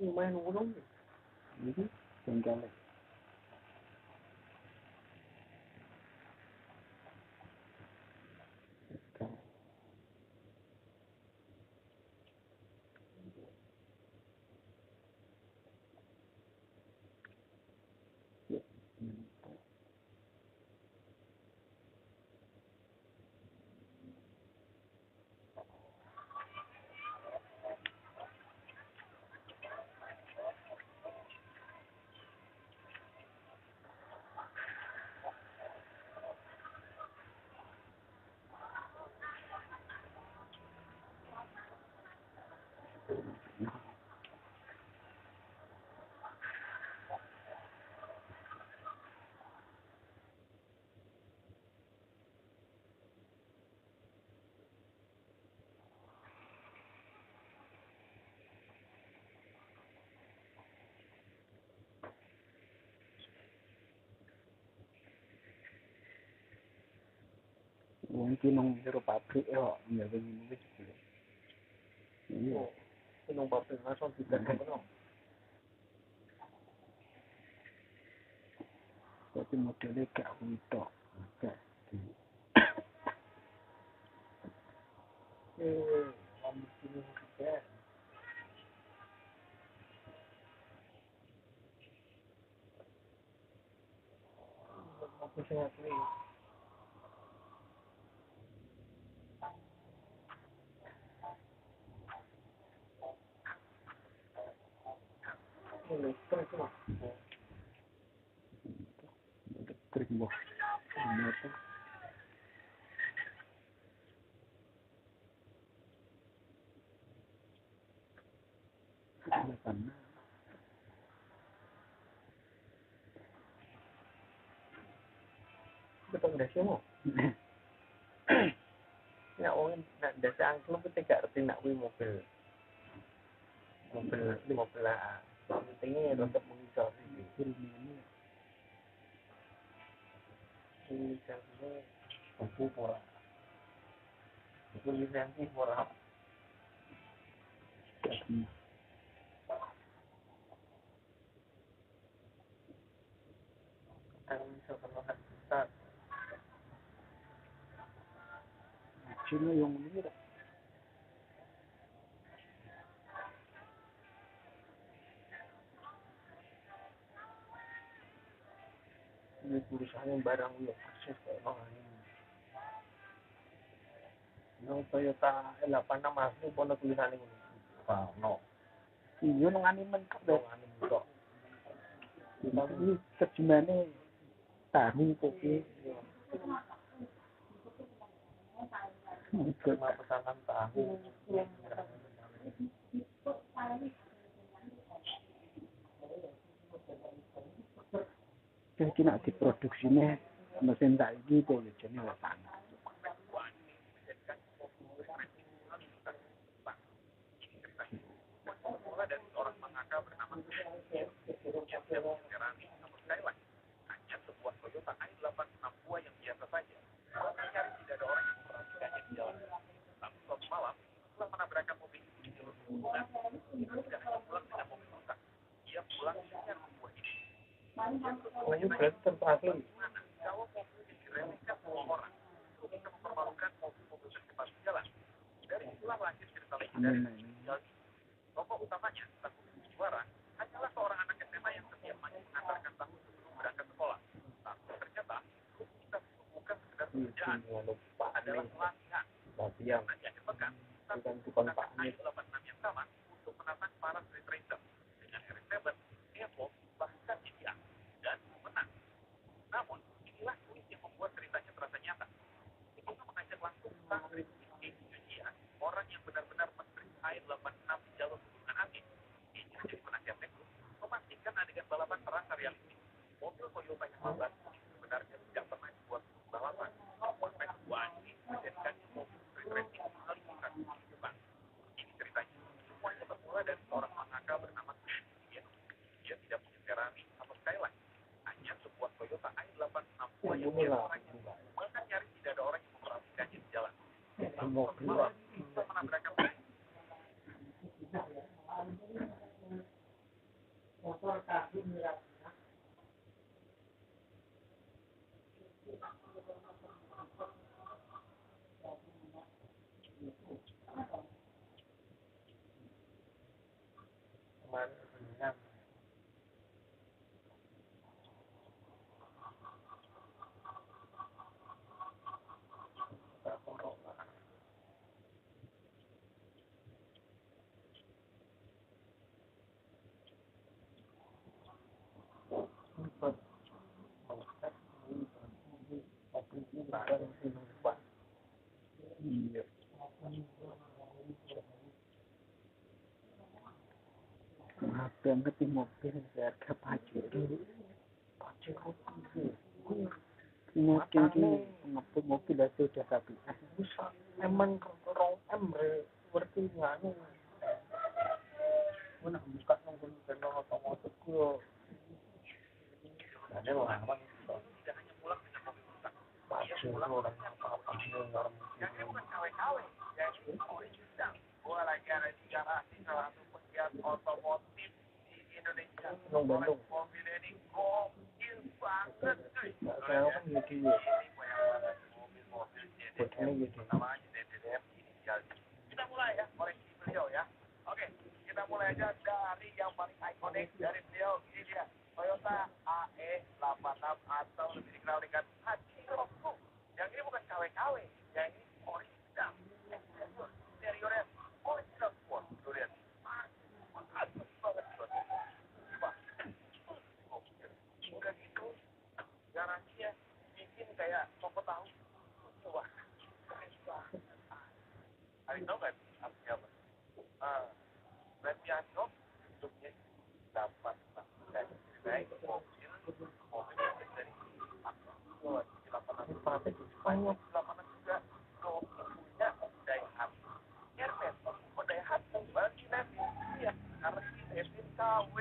lumayan ulung jadi bengkel mungkin nong jero pabrik kok nggak begini begitu iya nong pabrik langsung tidak kena tapi modelnya gak witok gak ini juga aku sangat nih listrik lah listrik boh motor karena betul deh sih mau ya orang nak desa angklung pun tidak arti nak mobil lah pentingnya untuk mengisar ini lisensinya buku pola itu lisensi pola kan bisa penuhan besar Cina yang ini dah ini tulisannya barang udah persis kayak orang ini yang Toyota L86 asli pun tulisannya ini no iya nong animen kok tapi terjemahannya tahu kopi cuma pesanan tahu jadi nak diproduksinya mesin tak gitu jadi tanah dari seorang mangaka bernama yang namun sekali lagi hanya sebuah Toyota Aethersx buah yang biasa saja. Kalau mencari tidak ada orang yang memperhatikannya di jalan. Tapi suatu malam setelah menabrakkan mobil itu di jalur perhubungan, dia tidak hanya pulang dengan mobil rusak, dia pulang dengan buah ini. Dia berarti terpaksa kalau mobil yang diremehkan semua orang itu bisa mempermalukan mobil-mobil tercepat di jalan. Dari itulah lahir cerita legendaris tokoh utamanya, sang pemilik juara, hanyalah seorang anak SMA yang setiap pagi mengantarkan tahu sebelum berangkat sekolah. Tapi ternyata, kita bukan sekedar pekerjaan, adalah pelatihan. Karena di akhir pekan, sang menggunakan Aethersx yang sama untuk menantang para street racer dengan RX-7, Evo, bahkan GTA, dan menang. Namun, inilah kuis yang membuat ceritanya terasa nyata. Itu mengajak langsung sang street GTA, orang yang benar-benar men-street Aethersx di jalur hubungan antik. Ini jadi penasihat teknis, memastikan adegan balapan terasa realistis. Mobil Toyota yang lambat sebenarnya tidak pernah dibuat untuk balapan. Konsep sebuah anjing menjadikan mobil street racing sekali bukan di Jepang. Ini cerita Iya. Banget di mobil harga pajak dulu. Pajak mungkin ngepul mobil aja udah tapi bisa emang rong berarti nganu mana buka nunggu channel otomotif yo ada orang apa tidak hanya pulang dengan mobil rusak pulang orang apa orang yang bukan KW-KW ya ini original gua lagi ada di garasi salah satu pegiat otomotif di Indonesia mobil ini gokil banget cuy saya kan gitu mobil ini gitu namanya DDF inisial kita mulai ya koleksi beliau ya oke kita mulai aja dari yang paling ikonik dari beliau ini dia Toyota AE86 atau lebih dikenal dengan Aethersx yang ini bukan KW-KW yang ini original interiornya original sport tuh lihat bagus banget udah gitu garansinya bikin kayak toko tahu wah ada tahu kan artinya apa berarti anggap hidupnya dapat naik mobil dari banyak 8 juga kalau punya Daihat Hermes Daihat bagi nanti ya karena ini bensin KW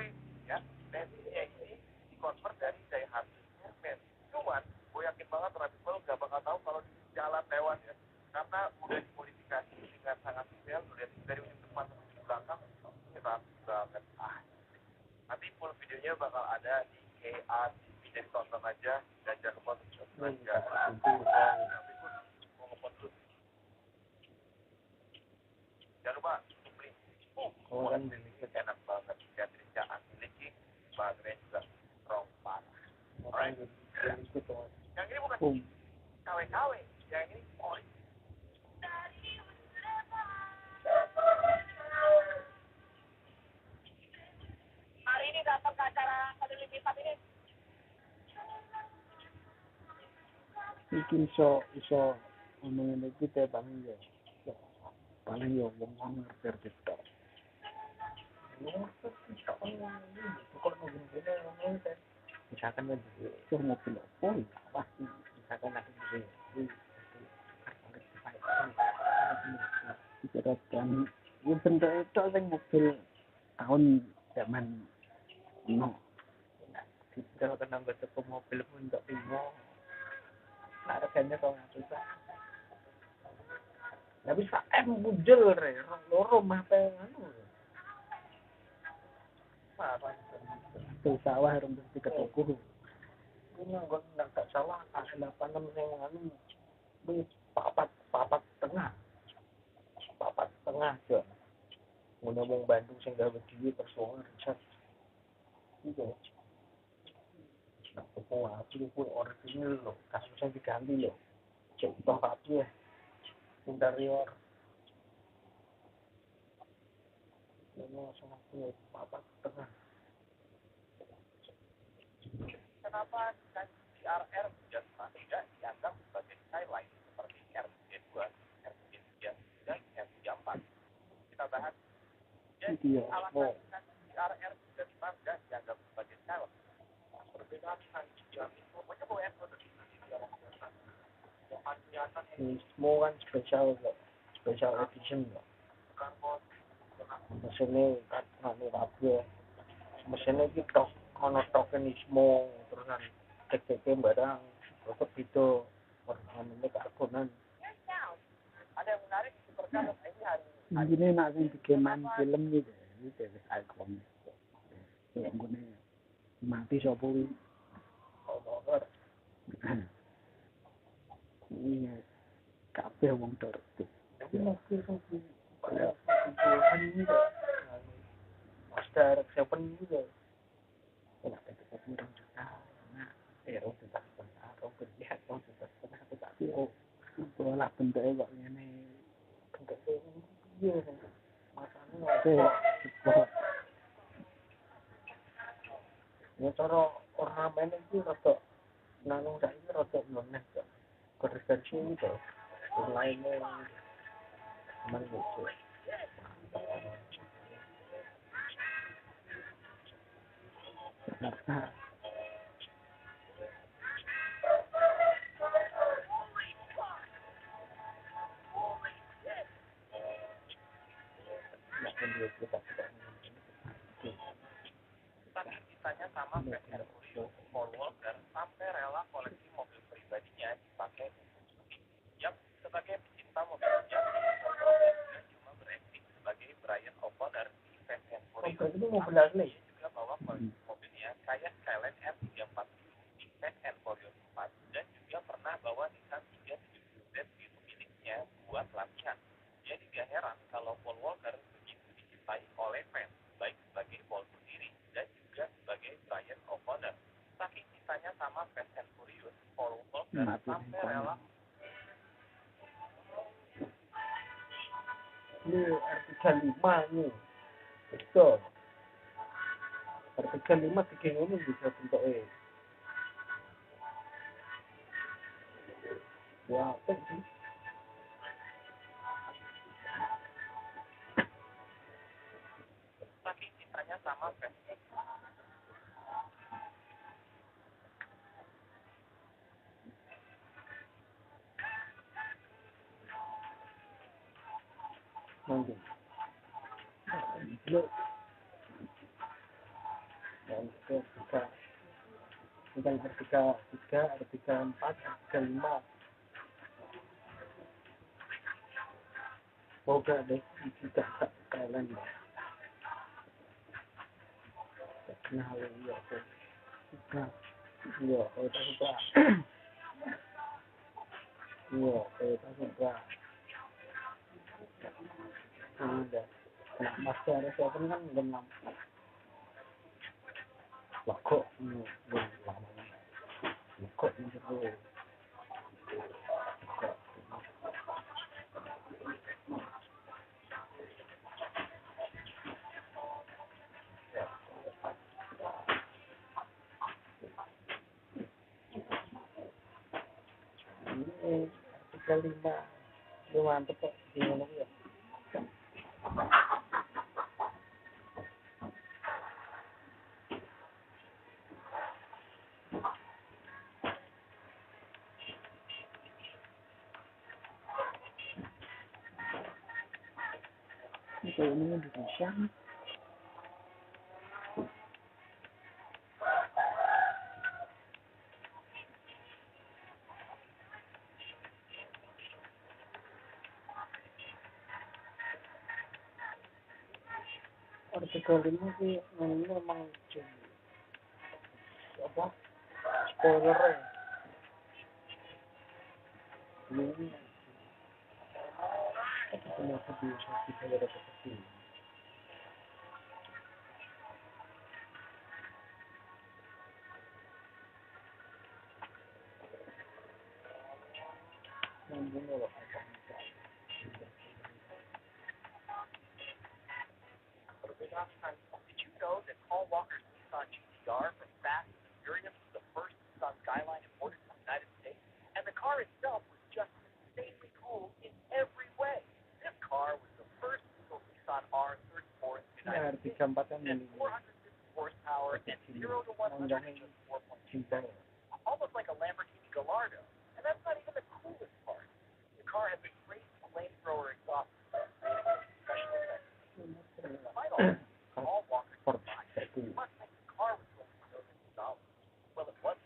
ya bensinnya ini dikonvert dari Daihat Hermes cuman gue yakin banget Rapidball gak bakal tahu kalau di jalan lewat ya karena udah dimodifikasi dengan sangat detail lihat dari ujung depan ke belakang rapi banget nanti full videonya bakal ada di KA TV jadi tonton aja dan jangan lupa untuk subscribe mau ngepost dulu jangan lupa untuk beli kan enak banget Aethersx asli baterainya juga strong parah alright yang ini bukan KW-KW yang ini ori hari ini datang ke acara penerbitan ini mungkin iso ngomongin kita paling ya wong ngerti tok misalkan aja itu mobil apa pasti misalkan ada kan itu bentuk itu yang mobil tahun zaman kalau kena bentuk mobil pun tak bingung harganya kalau nggak susah nggak bisa budel loro mah pengen tuh sawah harus mesti ketukuh ini nggak salah AE86 yang anu ini papat tengah aja ngomong Bandung sing gawe dhewe persoalan riset gitu semua pun original loh kasusnya diganti loh contoh rapi ya interior ini sangat punya papat tengah kenapa RR tidak dianggap sebagai skyline seperti RC2, RC3 dan RC4 kita bahas jadi alasan RR tidak dianggap sebagai skyline perbedaan pokoknya bawa semua kan special edition loh mesinnya kan anu kabeh mesinnya iki ono tokenisme terusan cek barang terus itu warnanya karbonan ada yang menarik perkara ini nak sing bikinan film gitu itu ikon yang gune mati sapa kuwi ini kabeh wong tertib tapi mobil kaya ini Mazda Aethersx 7 juga. Kenapa itu tapi orang juta? Nah, orang juta setengah, orang berlihat orang juta setengah aku tak tahu. Bola bentuknya kok ini bentuknya iya masalahnya ya cara ornamen itu rada nanggung saiki rada meneh kok versi itu lainnya cuman lucu nah Tapi kisahnya sama Fast and Furious, Paul Walker sampai rela koleksi mobil pribadinya dipakai untuk syuting. Yap, sebagai pecinta mobilnya, Paul Walker juga cuma berakting sebagai Brian O'Connor di Fast and Furious. itu mobil asli. Dia juga bawa koleksi mobilnya kayak Skyline R340 di Fast and Furious 4 dan juga pernah bawa Nissan 370Z itu miliknya buat latihan. Jadi gak heran kalau Paul Walker begitu dicintai oleh fans, baik sebagai Paul sendiri dan juga sebagai Brian O'Connor. Saking cintanya sama Fast and Furious, Paul Walker sampai rela ini R35 nih betul R35 bikin ini bisa bentuknya ya apa sih saking cintanya sama Fast nanti belum dan R3 bukan R3 R34 R35 moga deh juga kalian kenal ya tuh nah iya kita suka iya kita suka ada nah masih ada siapa kan belum lama lah kok belum lama kok ini dulu ini artikel 5 itu mantep kok gimana ya itu ini Indonesia artikel 5 sih ini memang apa spoiler ya ini semua bisa kita ada seperti mungkin kalau apa Did you know that Paul Walker's Nissan GTR from Fast and Furious was the first Nissan Skyline imported to the United States? And the car itself was just insanely cool in every way. This car was the first diesel Nissan R34 in the United States. And 450 horsepower and 0 to 100 in just 4.2 seconds. Almost like a Lamborghini Gallardo. And that's not even the coolest part. The car has a great flamethrower exhaust system, special effects. Finally, Paul Walker's design must think the car was worth millions of dollars. Well, it wasn't.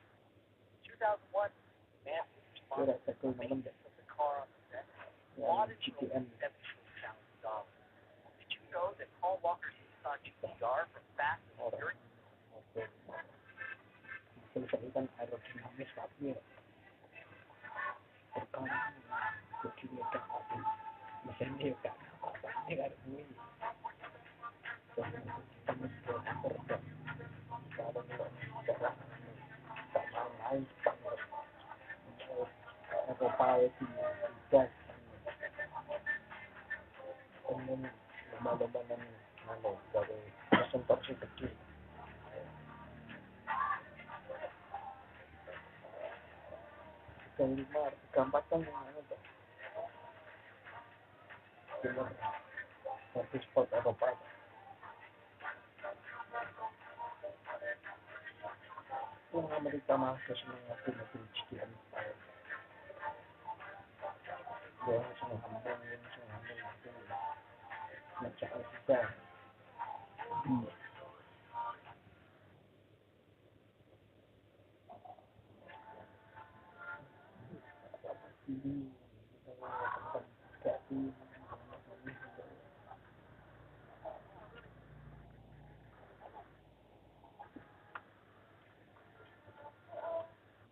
In 2001, massive responsibility for maintenance of the car on the set wanted to $73,000. Did you know that Paul Walker's Nissan GTR from Fast and Furious kan aerodinamis tapi perkara kucingnya tak ada mesinnya tak apa ini kan ini dari presentasi kecil. Tiga lima, 34 kan yang mana tuh? Cuma satu spot Eropa. Yang Amerika masuk semua mobil GDM. Dia langsung hamil itu macam juga.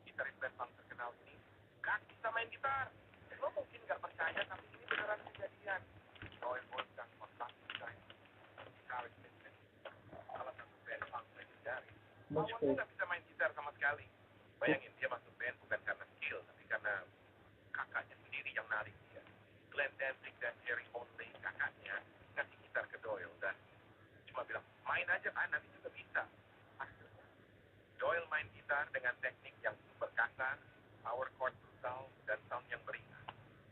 Gitaris band punk terkenal ini gak bisa main gitar. Lo mungkin gak percaya, tapi ini beneran kejadian. Roy Wolfgang von Bachstein, gitaris band, salah satu band punk legendaris. Awalnya gak bisa main gitar sama sekali. Bayangin, dia masuk band bukan karena skill, tapi karena kakaknya sendiri yang narik dia. Glenn Danzig dan Jerry Onley, kakaknya, ngasih gitar ke Doyle dan cuma bilang, main aja kan, nanti juga bisa. Akhirnya, Doyle main gitar dengan teknik yang super kasar, power chord brutal, dan sound yang beringas.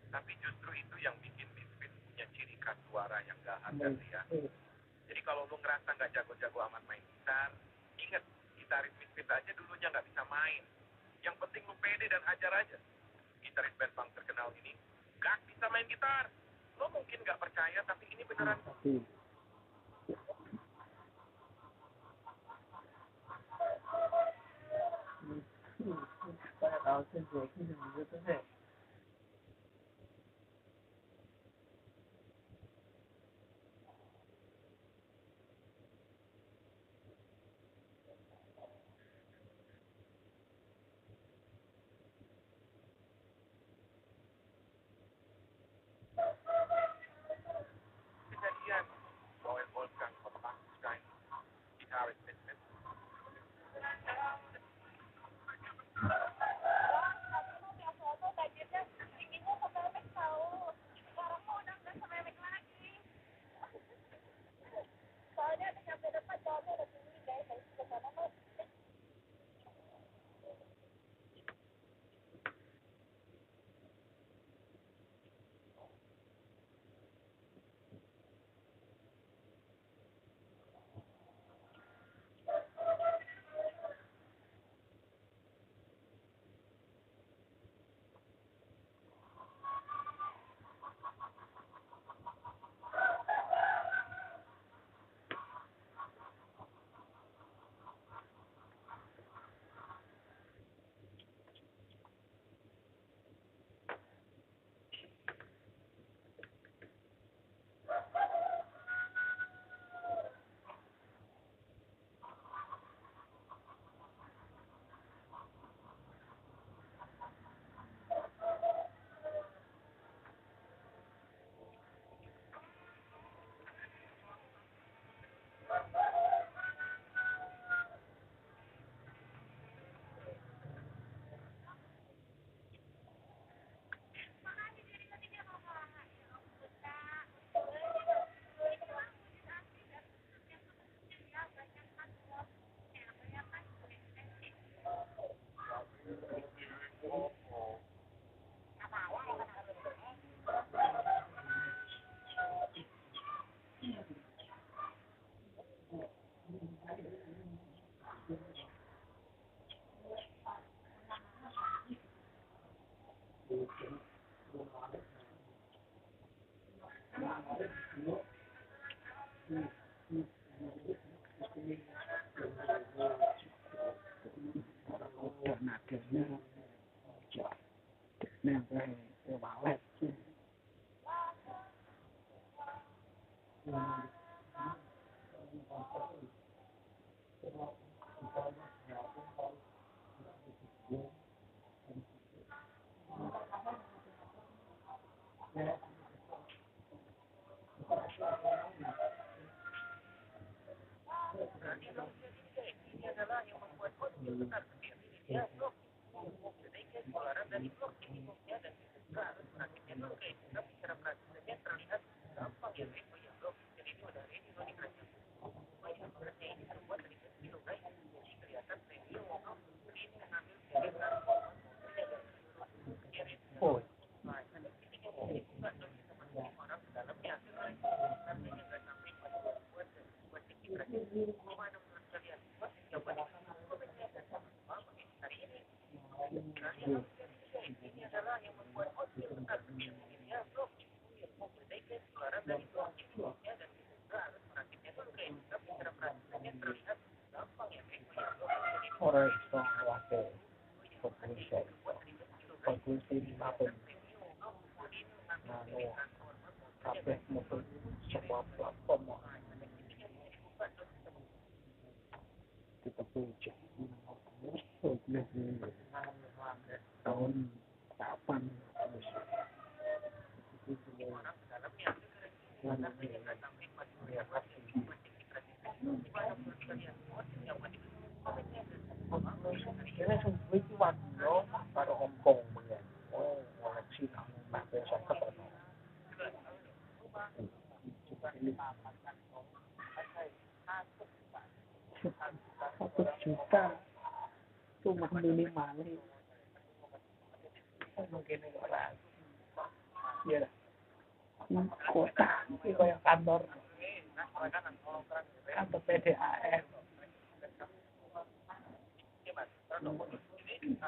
Tapi justru itu yang bikin Misfits punya ciri khas suara yang gahar dan riang. Jadi kalau lu ngerasa nggak jago-jago amat main gitar, inget, gitaris Misfits aja dulunya nggak bisa main. Yang penting lu pede dan ajar aja. Gitaris band punk terkenal ini gak bisa main gitar. Lo mungkin gak percaya, tapi ini beneran. Kejadian Roy Wolfgang von Bachstein, gitaris Misfits. Ini adalah yang membuat gue besar sendiri. Dia blok, jadi kayak polaran dari blok ini bloknya dan kita harus merakitin blok kayak kita bicara praktisnya terlihat gampang ya, itu ya blok. Jadi ini udah ready lo dikasih Orang itu wakil fokus lima pun lalu kabeh maupun semua platform kita punya tahun kapan ini sungguh itu waktu baru Hongkong ya koleksi tahun sampai sampai $1 juta rumah minimal mungkin orang ya kota itu kayak kantor PDAM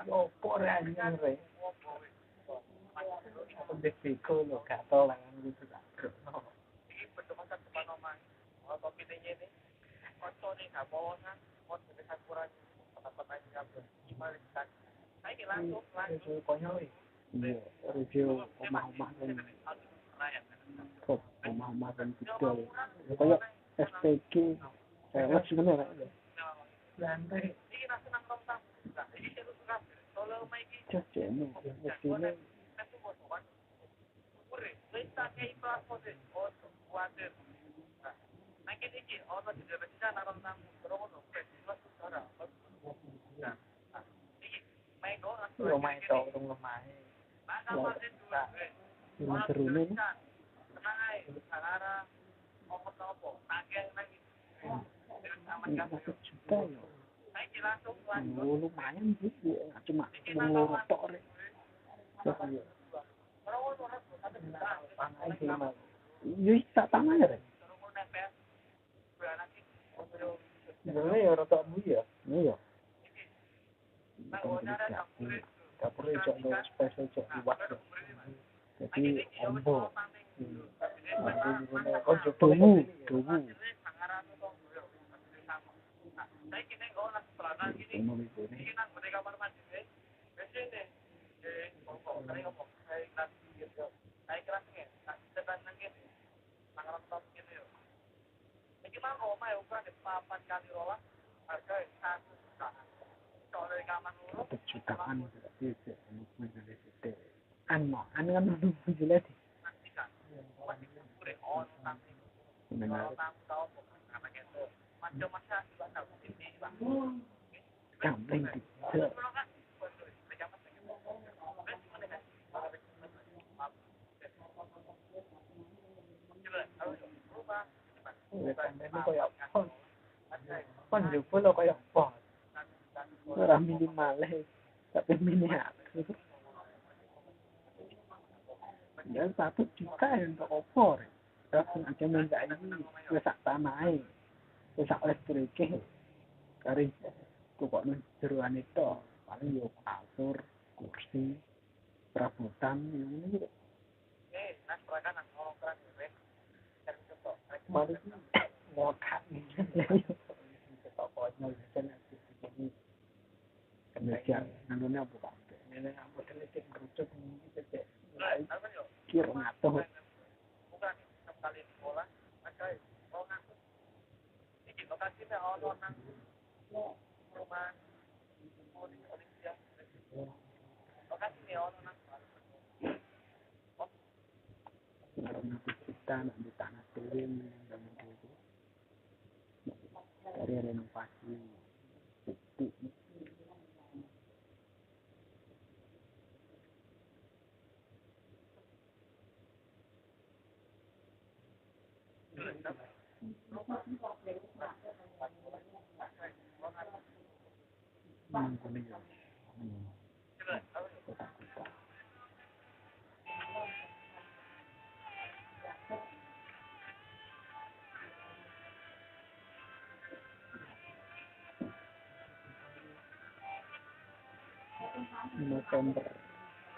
yo poranya re aku dipikul lo gak tau lah yang gitu tak review konyol iya review omah-omah kan kok omah-omah kan gitu kayak SPG sales sebenarnya lantai cocoknya mesinnya rumah itu rumah yang seru nih $1 juta ya lumayan sih cuma menurut tok rek ya tak tanah ya rek ya rotok bu ya iya dapur itu ada spesial cek buat jadi ombo tubuh jutaan berarti kan dulu jelas camping tidak ini kayak pon juga lo kayak pon orang minimal tapi miniatur dan $1 juta untuk opor langsung aja minta ini rusak tanah rusak listrik kari kok jeruan itu paling yo kasur kursi perabotan ini gitu baru ngotak pokoknya jadi kerja namanya bukan ini aku teliti kerucut gitu deh kira ngatur kita nak di tanah turun dan itu dari renovasi itu November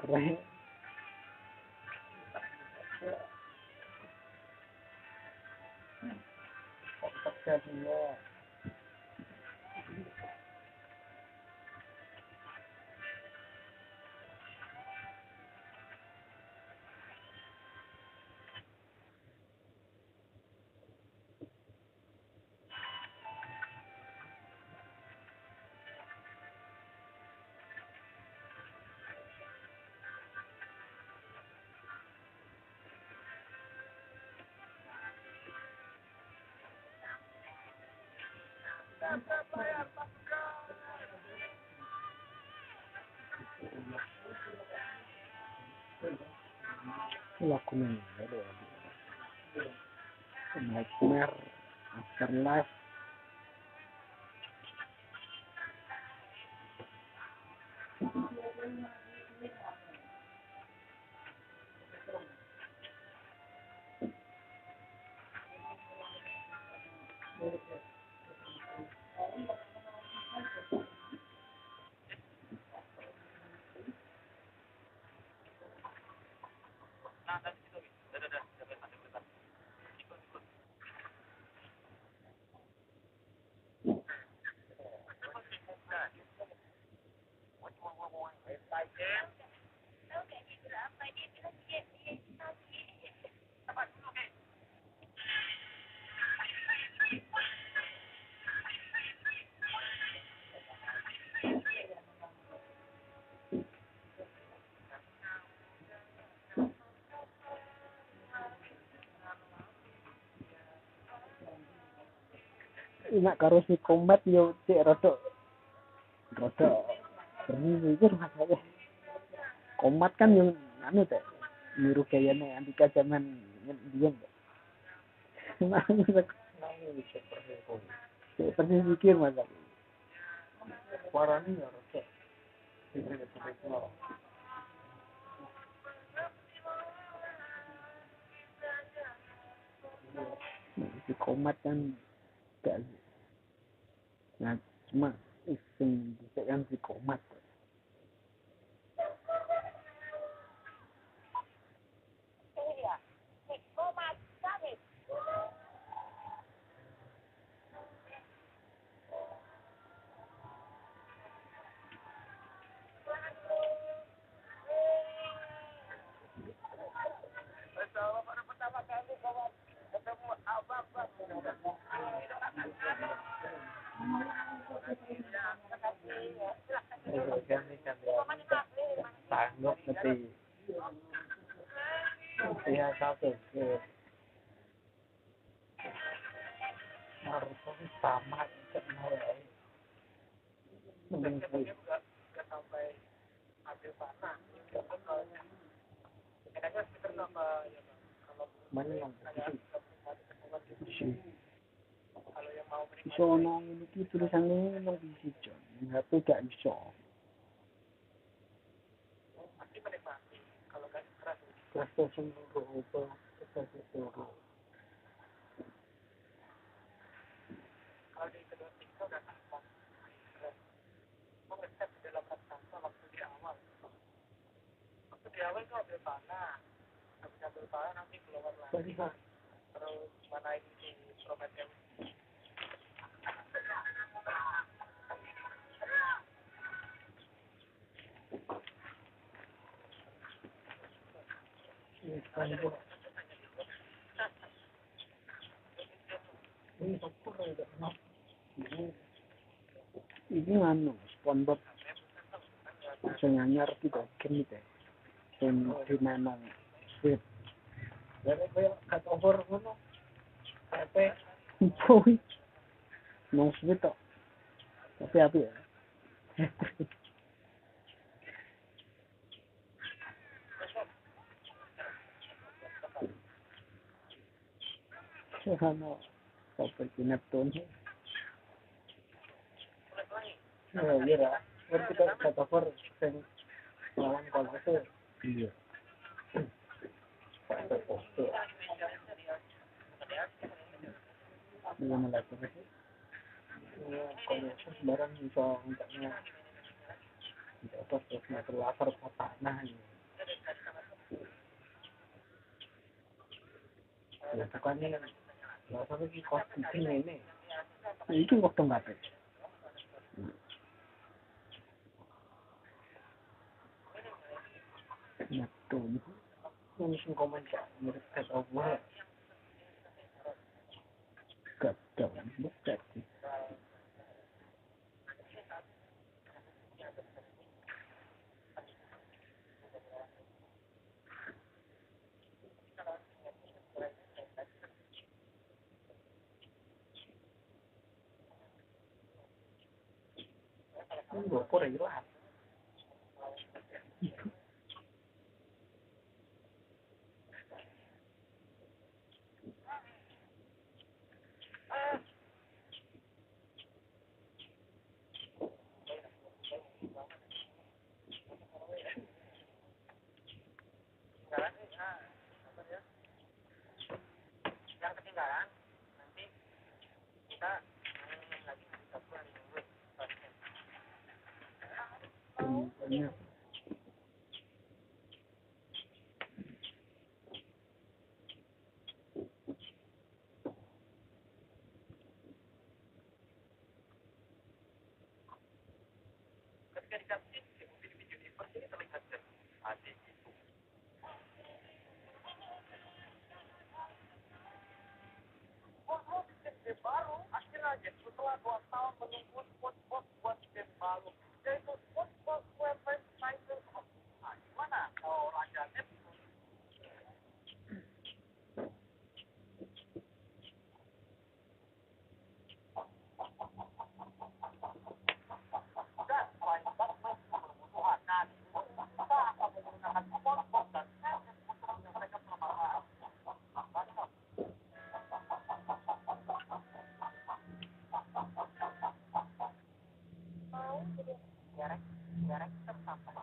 keren. Kerja semua. Lagu ini ada Nightmare Afterlife. Nak karo si komet yo cek rada bermikir masalah. Komat kan yang anu teh niru gayane Andika zaman biyen. Persis mikir masalah. Suaranya ya rada. Si komat kan gak. Nah, cuma iseng bisa kan si komat. Sanggup nanti ya satu harus sama kenal ya mending sampai ambil tanah kadangnya sekitar sama ya kalau mana yang kalau yang mau iso nang iki tulisannya nang bisa John HP gak iso pasti menikmati kalau nggak keras PlayStation berubah PlayStation kalau di kedua tingkat udah tampak mengecat di dalam rasa waktu di awal itu ambil panah habis ambil panah nanti keluar lagi terus mana ini prometnya ini anu SpongeBob langsung nyanyar gitu gini deh yang dimana sweet dari kata over mana apa boy no sweet kok tapi apa ya ano sampai Neptune iya kan kita kata over yang lawan kalau itu iya dia mulai terus ya kalau barang bisa untuknya Terus meter laser kotak nah ini. Ya pokoknya laser lagi kostum ini. Itu waktu mati. Ya tuh. Langsung komen kak, mirip set of war. Gak bukan sih. Gue kok regular. Yang ketinggalan nanti kita lagi satu yang dulu. Banyak. Ketika dikasih video di seperti ini terlihat adik itu. Game baru akhirnya setelah 2 tahun menunggu spot-spot buat game baru yaitu spot-spot website title. Gimana kalau raja net dan selain bagus kebutuhan dan kita akan menggunakan spot-spot dan untuk menyelesaikan permasalahan. Garek tersampai.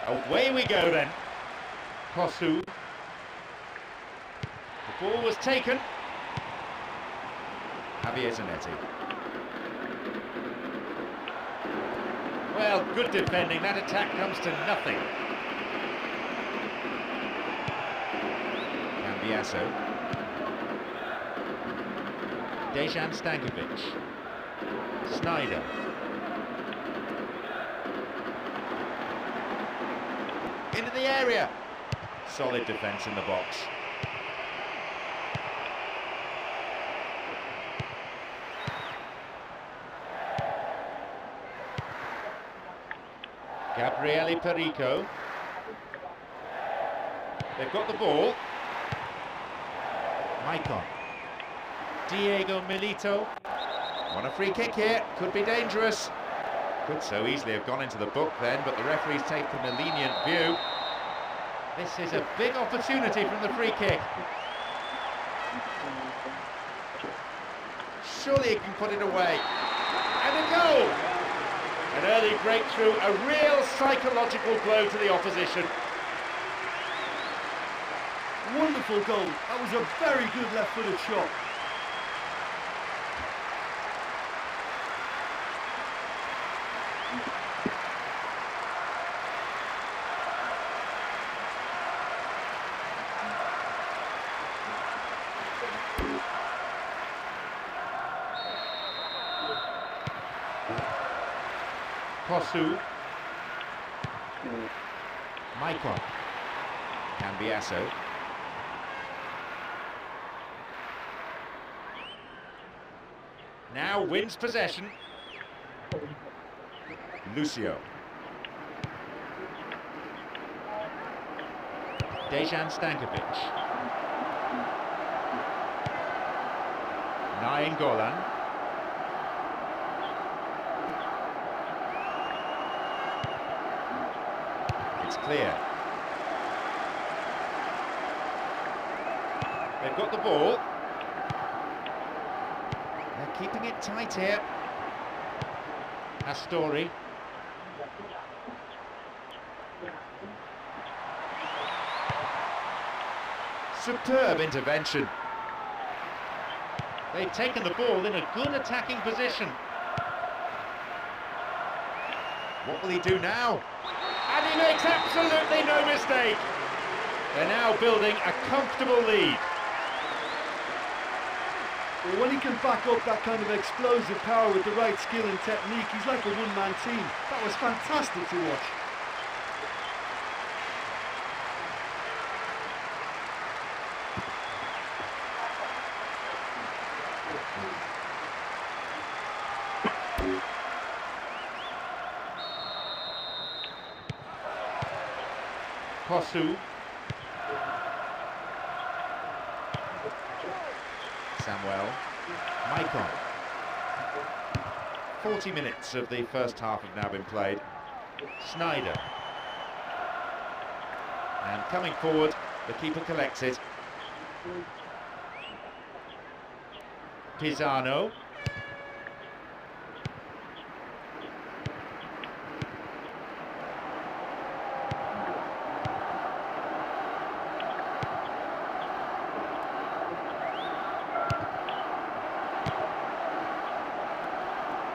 Away we go then. Kosu. The ball was taken. Javier Zanetti. Well, good defending. That attack comes to nothing. Cambiasso. Dejan Stankovic. Snyder. Into the area. Solid defence in the box. Gabriele Perico. They've got the ball. Maicon. Diego Milito. Want a free kick here. Could be dangerous. Could so easily have gone into the book then, but the referee's taken a lenient view. This is a big opportunity from the free kick. Surely he can put it away. And a goal! An early breakthrough, a real psychological blow to the opposition. Wonderful goal. That was a very good left-footed shot. Kosu. Maicon. Cambiasso. Now wins possession. Lucio. Dejan Stankovic. Nainggolan. It's clear. They've got the ball. They're keeping it tight here. Astori. Superb intervention. They've taken the ball in a good attacking position. What will he do now? And he makes absolutely no mistake. They're now building a comfortable lead. Well, when he can back up that kind of explosive power with the right skill and technique, he's like a one-man team. That was fantastic to watch. Kosu. Samuel. Maicon. 40 minutes of the first half have now been played. Snyder. And coming forward, the keeper collects it. Pisano.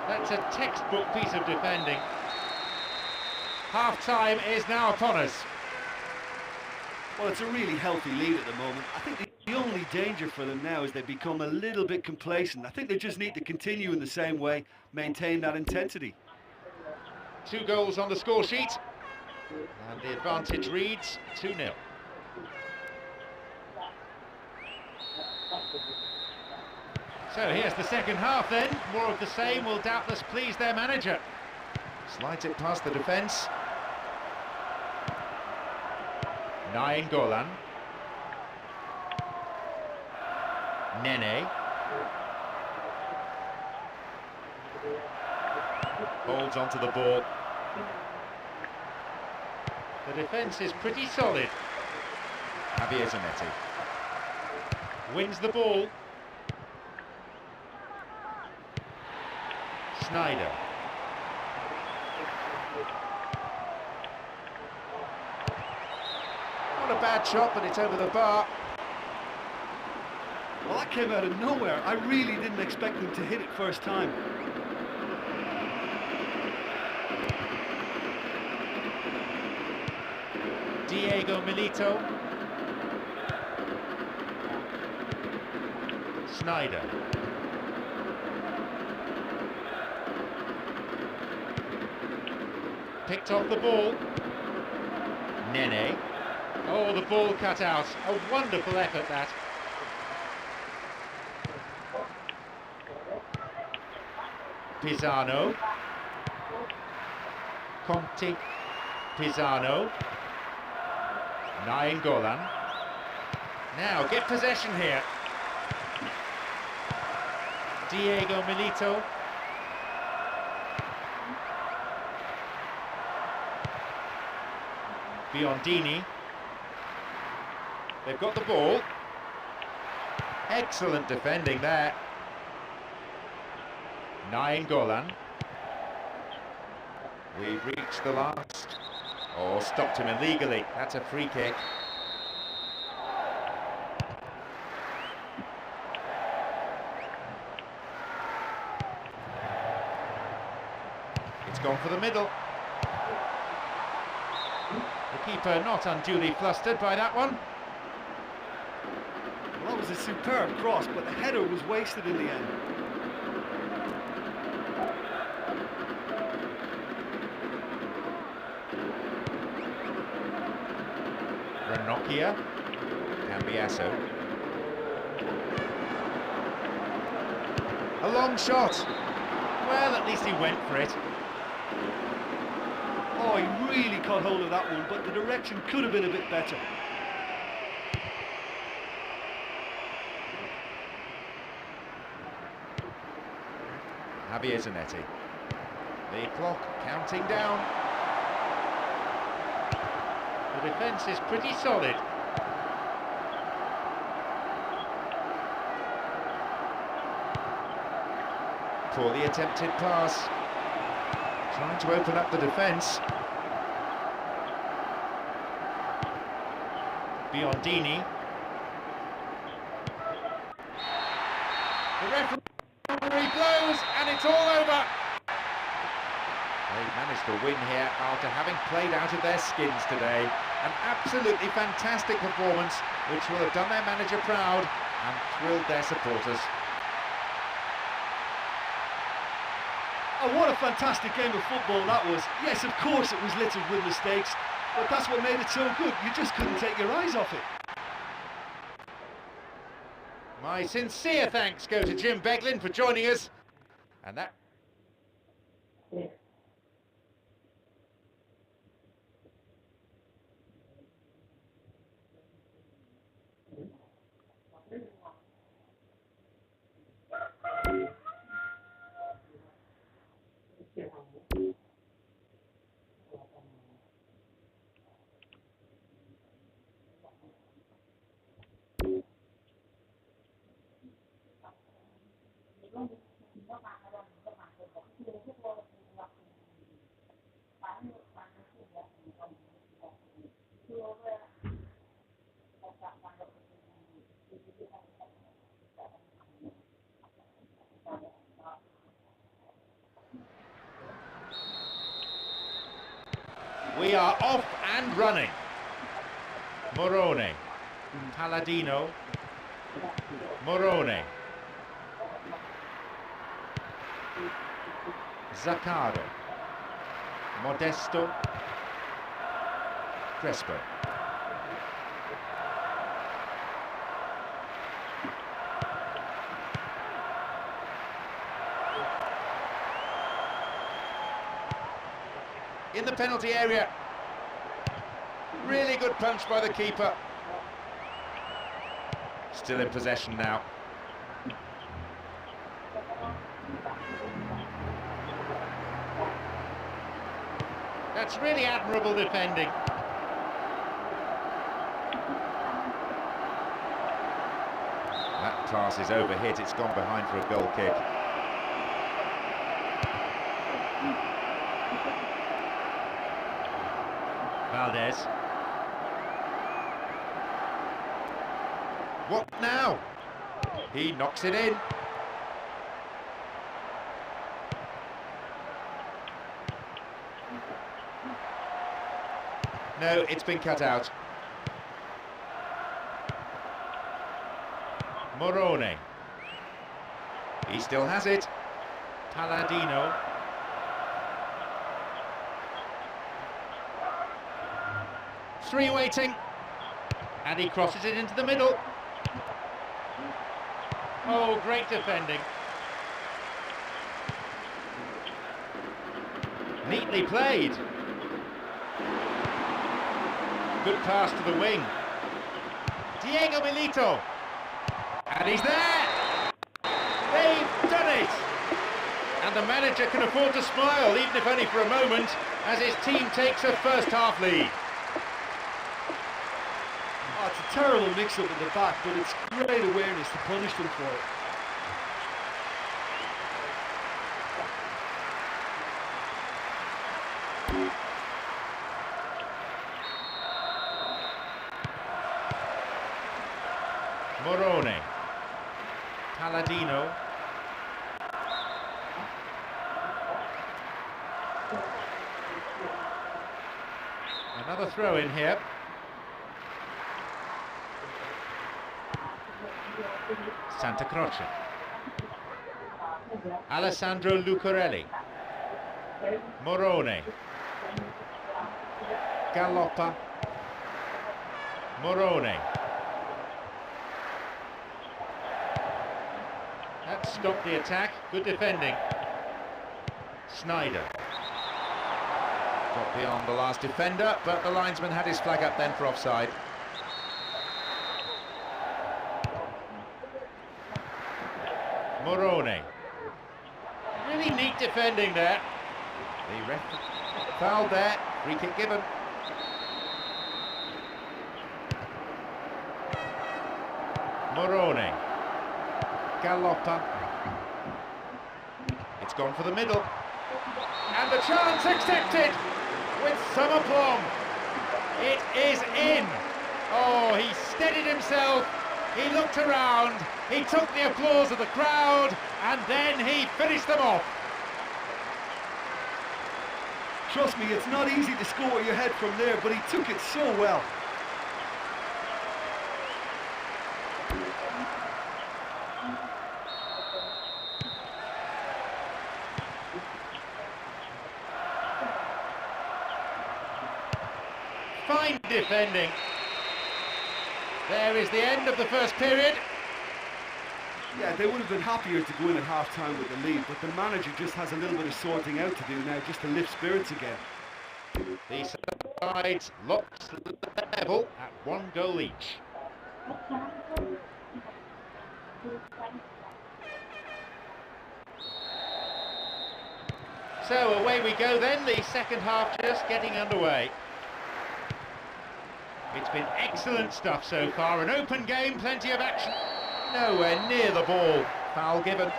That's a textbook piece of defending. Half-time is now upon us. Well, it's a really healthy lead at the moment. I think the only danger for them now is they become a little bit complacent. I think they just need to continue in the same way, maintain that intensity. 2 goals on the score sheet, and the advantage reads 2-0. So here's the second half then. More of the same will doubtless please their manager. Slides it past the defence. Golan. Nene. Holds onto the ball. The defence is pretty solid. Javier Zanetti. Wins the ball. Snyder. Not a bad shot, but it's over the bar. Well, that came out of nowhere. I really didn't expect them to hit it first time. Diego Milito. Snyder. Picked off the ball. Nene. Oh, the ball cut out. A wonderful effort, that. Pisano. Conti. Pisano. Golan. Now, get possession here. Diego Milito. Biondini. They've got the ball. Excellent defending there. Golan. We've reached the last. Oh, stopped him illegally. That's a free kick. It's gone for the middle. The keeper not unduly flustered by that one. Well, that was a superb cross, but the header was wasted in the end. Ranocchia. Cambiasso. A long shot. Well, at least he went for it. Oh, he really caught hold of that one, but the direction could have been a bit better. Javier Zanetti. The clock counting down. The defence is pretty solid. Poorly attempted pass. Trying to open up the defence. Biondini. The referee blows, and it's all over. They've managed to win here after having played out of their skins today. An absolutely fantastic performance, which will have done their manager proud and thrilled their supporters. Oh, what a fantastic game of football that was. Yes, of course it was littered with mistakes, but that's what made it so good. You just couldn't take your eyes off it. My sincere thanks go to Jim Beglin for joining us. And that... We are off and running. Morone, Palladino, Morone, Zaccardo, Modesto, Crespo. In the penalty area. Really good punch by the keeper. Still in possession now. That's really admirable defending. That pass is overhit, it's gone behind for a goal kick. Valdez. What now? He knocks it in. No, it's been cut out. Morone. He still has it. Palladino. Three waiting. And he crosses it into the middle. Oh, great defending. Neatly played. Good pass to the wing. Diego Milito. And he's there! They've done it! And the manager can afford to smile, even if only for a moment, as his team takes a first-half lead. Oh, it's a terrible mix-up in the back, but it's great awareness to punish them for it. Morone, Palladino, another throw in here. Santa Croce, Alessandro Lucarelli, Morone, Galoppa, Morone. That stopped the attack. Good defending. Snyder. Got beyond the last defender, but the linesman had his flag up then for offside. Morone. Really neat defending there. The ref fouled there. Free kick given. Morone. Galoppa. It's gone for the middle. And the chance accepted with some aplomb. It is in. Oh, he steadied himself He looked around, he took the applause of the crowd, and then he finished them off. Trust me, it's not easy to score your head from there, but he took it so well. Fine defending. There is the end of the first period. Yeah, they would have been happier to go in at half-time with the lead, but the manager just has a little bit of sorting out to do now, just to lift spirits again. The sides locked level at 1 goal each. So away we go then, the second half just getting underway. It's been excellent stuff so far, an open game, plenty of action. Nowhere near the ball. Foul given.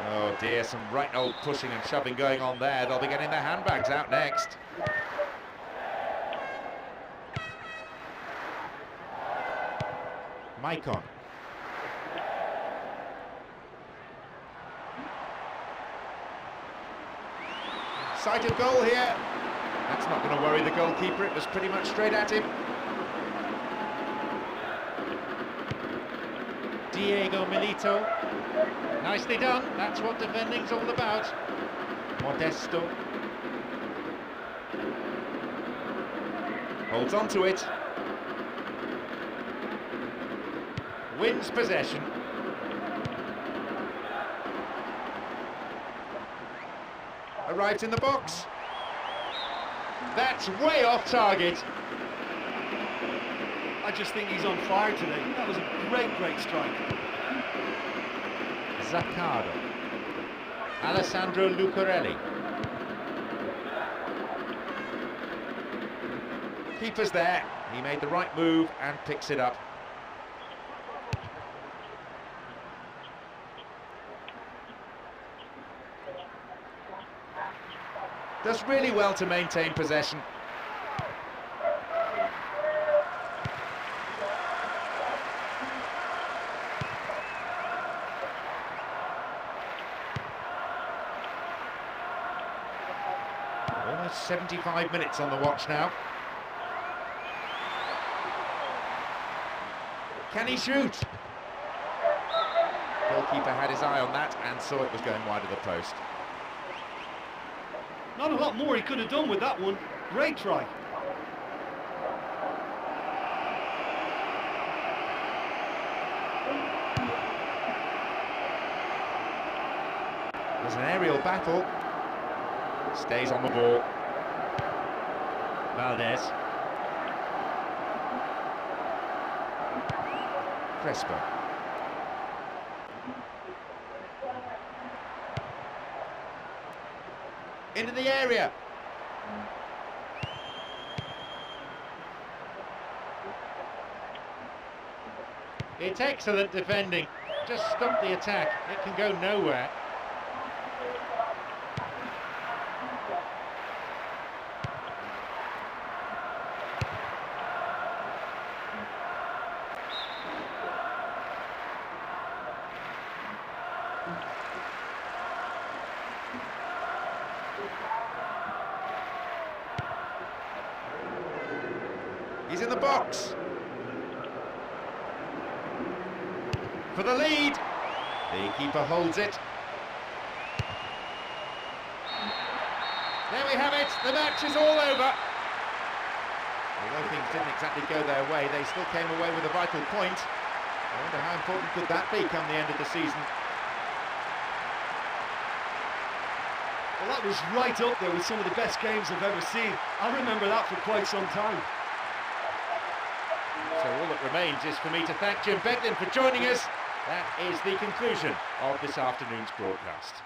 Oh dear, some right old pushing and shoving going on there. They'll be getting their handbags out next. Maicon. Sight of goal here. That's not going to worry the goalkeeper. It was pretty much straight at him. Diego Milito. Nicely done. That's what defending's all about. Modesto. Holds on to it. Wins possession. Arrives in the box. That's way off target. I just think he's on fire today. That was a great strike. Zaccardo. Alessandro Lucarelli. Keeper's there. He made the right move and picks it up. Does really well to maintain possession. Almost 75 minutes on the watch now. Can he shoot? Goalkeeper had his eye on that and saw it was going wide of the post. Not a lot more he could have done with that one. Great try. There's an aerial battle. Stays on the ball. Valdez. Crespo. Into the area. It's excellent defending. Just stop the attack. It can go nowhere. He's in the box. For the lead. The keeper holds it. There we have it. The match is all over. Although things didn't exactly go their way, they still came away with a vital point. I wonder how important could that be come the end of the season. Well, that was right up there with some of the best games I've ever seen. I'll remember that for quite some time. So all that remains is for me to thank Jim Beglin for joining us. That is the conclusion of this afternoon's broadcast.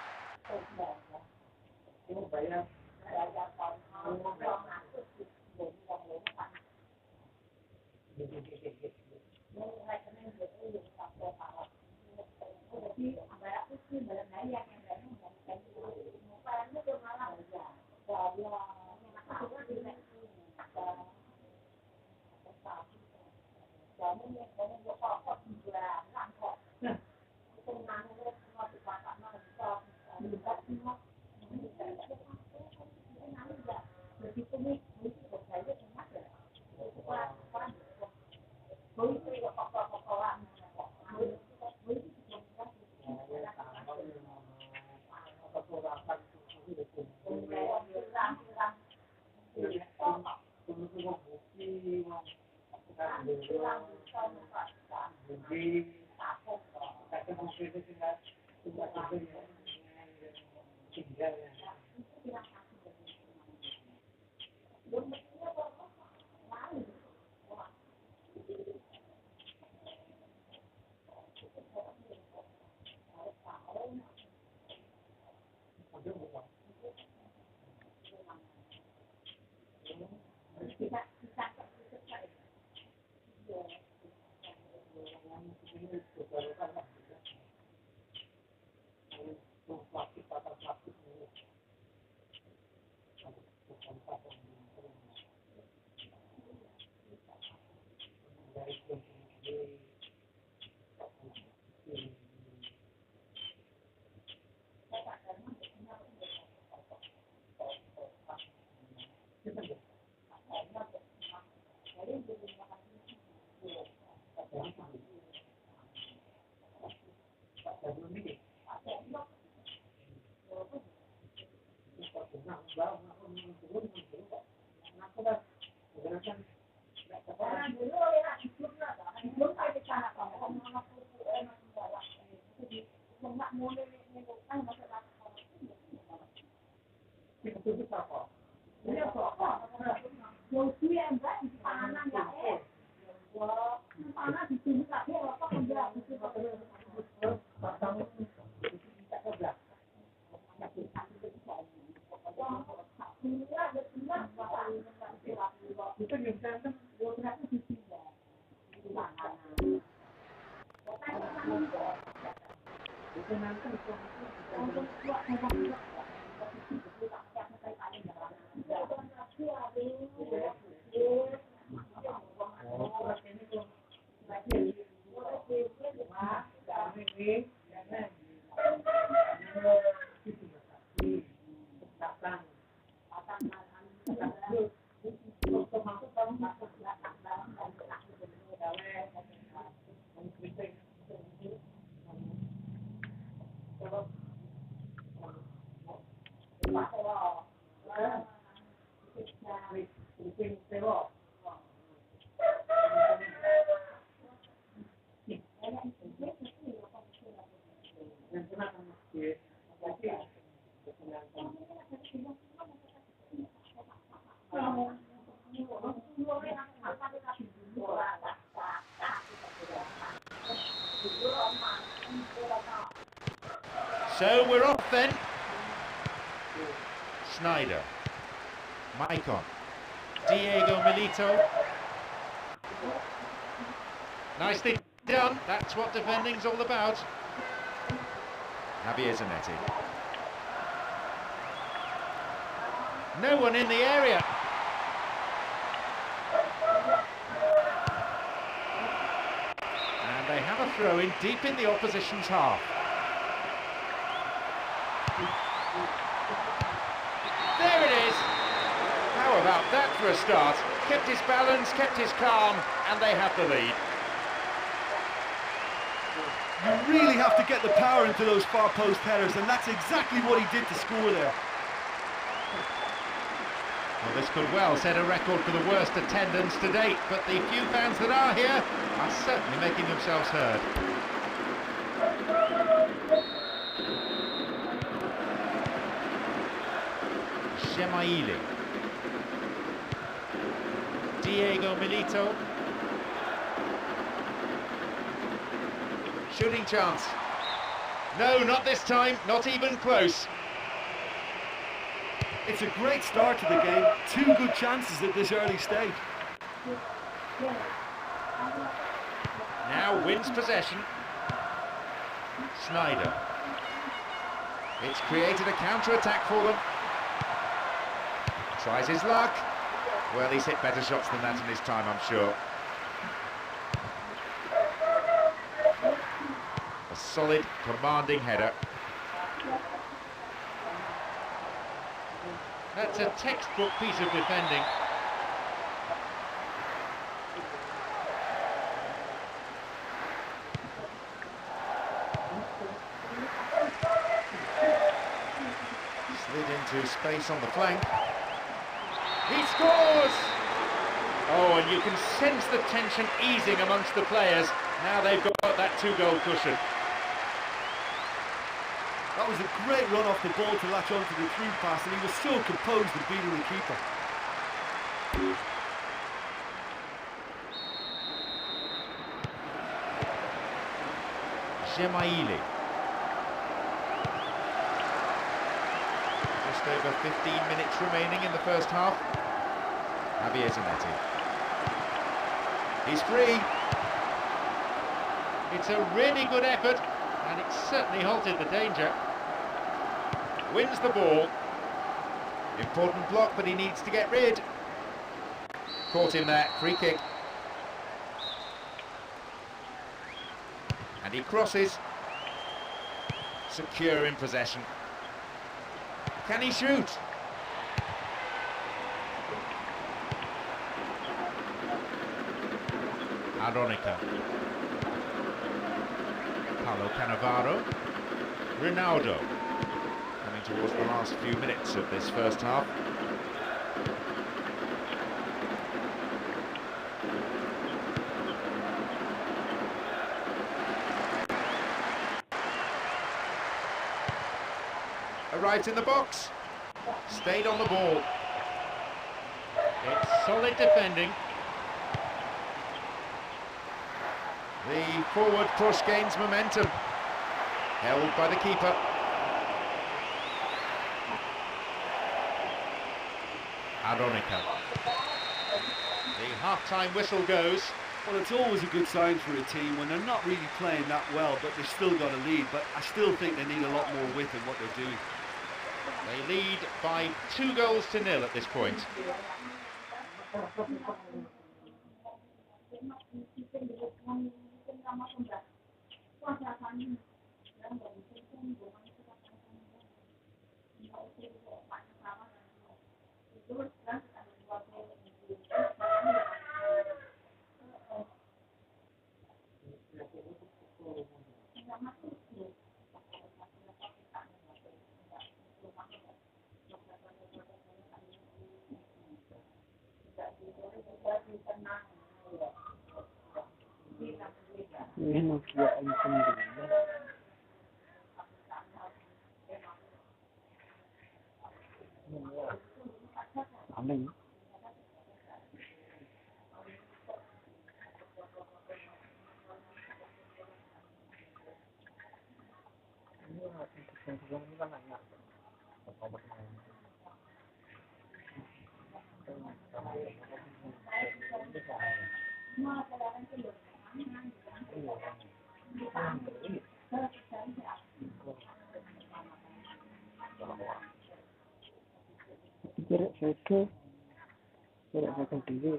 So we're off then. Snyder, Maicon, Diego Milito. Nicely done, that's what defending's all about. Javier Zanetti. No one in the area. And they have a throw in deep in the opposition's half. There it is! How about that for a start? Kept his balance, kept his calm, and they have the lead. You really have to get the power into those far post headers, and that's exactly what he did to score there. Well, this could well set a record for the worst attendance to date, but the few fans that are here are certainly making themselves heard. Shemaili, Diego Milito, shooting chance. No, not this time, not even close. It's a great start to the game. 2 good chances at this early stage. Now wins possession. Snyder. It's created a counter-attack for them. Tries his luck. Well, he's hit better shots than that in his time, I'm sure. solid, commanding header. That's a textbook piece of defending. Slid into space on the flank. He scores! Oh, and you can sense the tension easing amongst the players. Now they've got that 2-goal cushion. That was a great run off the ball to latch onto the through pass, and he was so composed in beating the keeper. Gemaili. Just over 15 minutes remaining in the first half. Javier Zanetti. He's free. It's a really good effort, and it certainly halted the danger. Wins the ball. Important block, but he needs to get rid. Caught him there, free kick. And he crosses. Secure in possession. Can he shoot? Aronica. Paulo Cannavaro. Ronaldo. Coming towards the last few minutes of this first half. Arrived in the box. Stayed on the ball. It's solid defending. The forward push gains momentum. Held by the keeper. Aronica. The half-time whistle goes. Well, it's always a good sign for a team when they're not really playing that well, but they've still got a lead. But I still think they need a lot more width in what they're doing. They lead by 2-0 at this point. Ini mau kira sendiri. Amin. Jarak saya diri.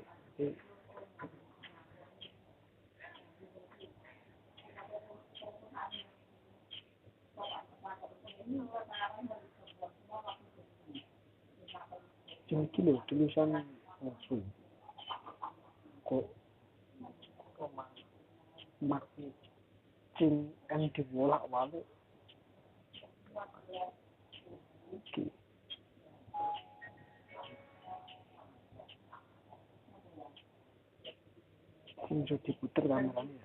Cuma tulisan langsung. Kok marketing kan dibolak-balik. Sudah diputer lama-lama.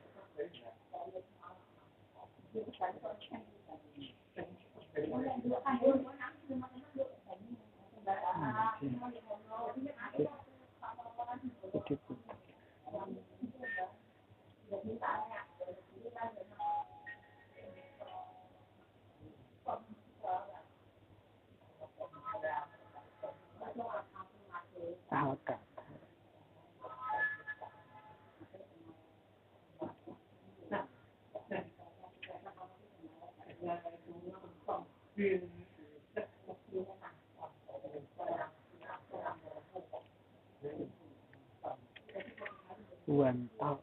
Mantap.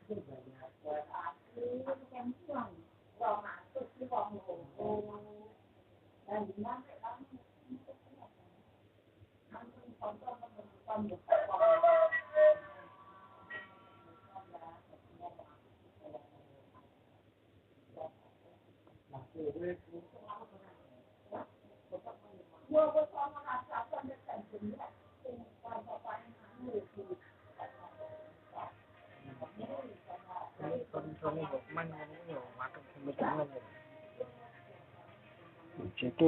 Jadi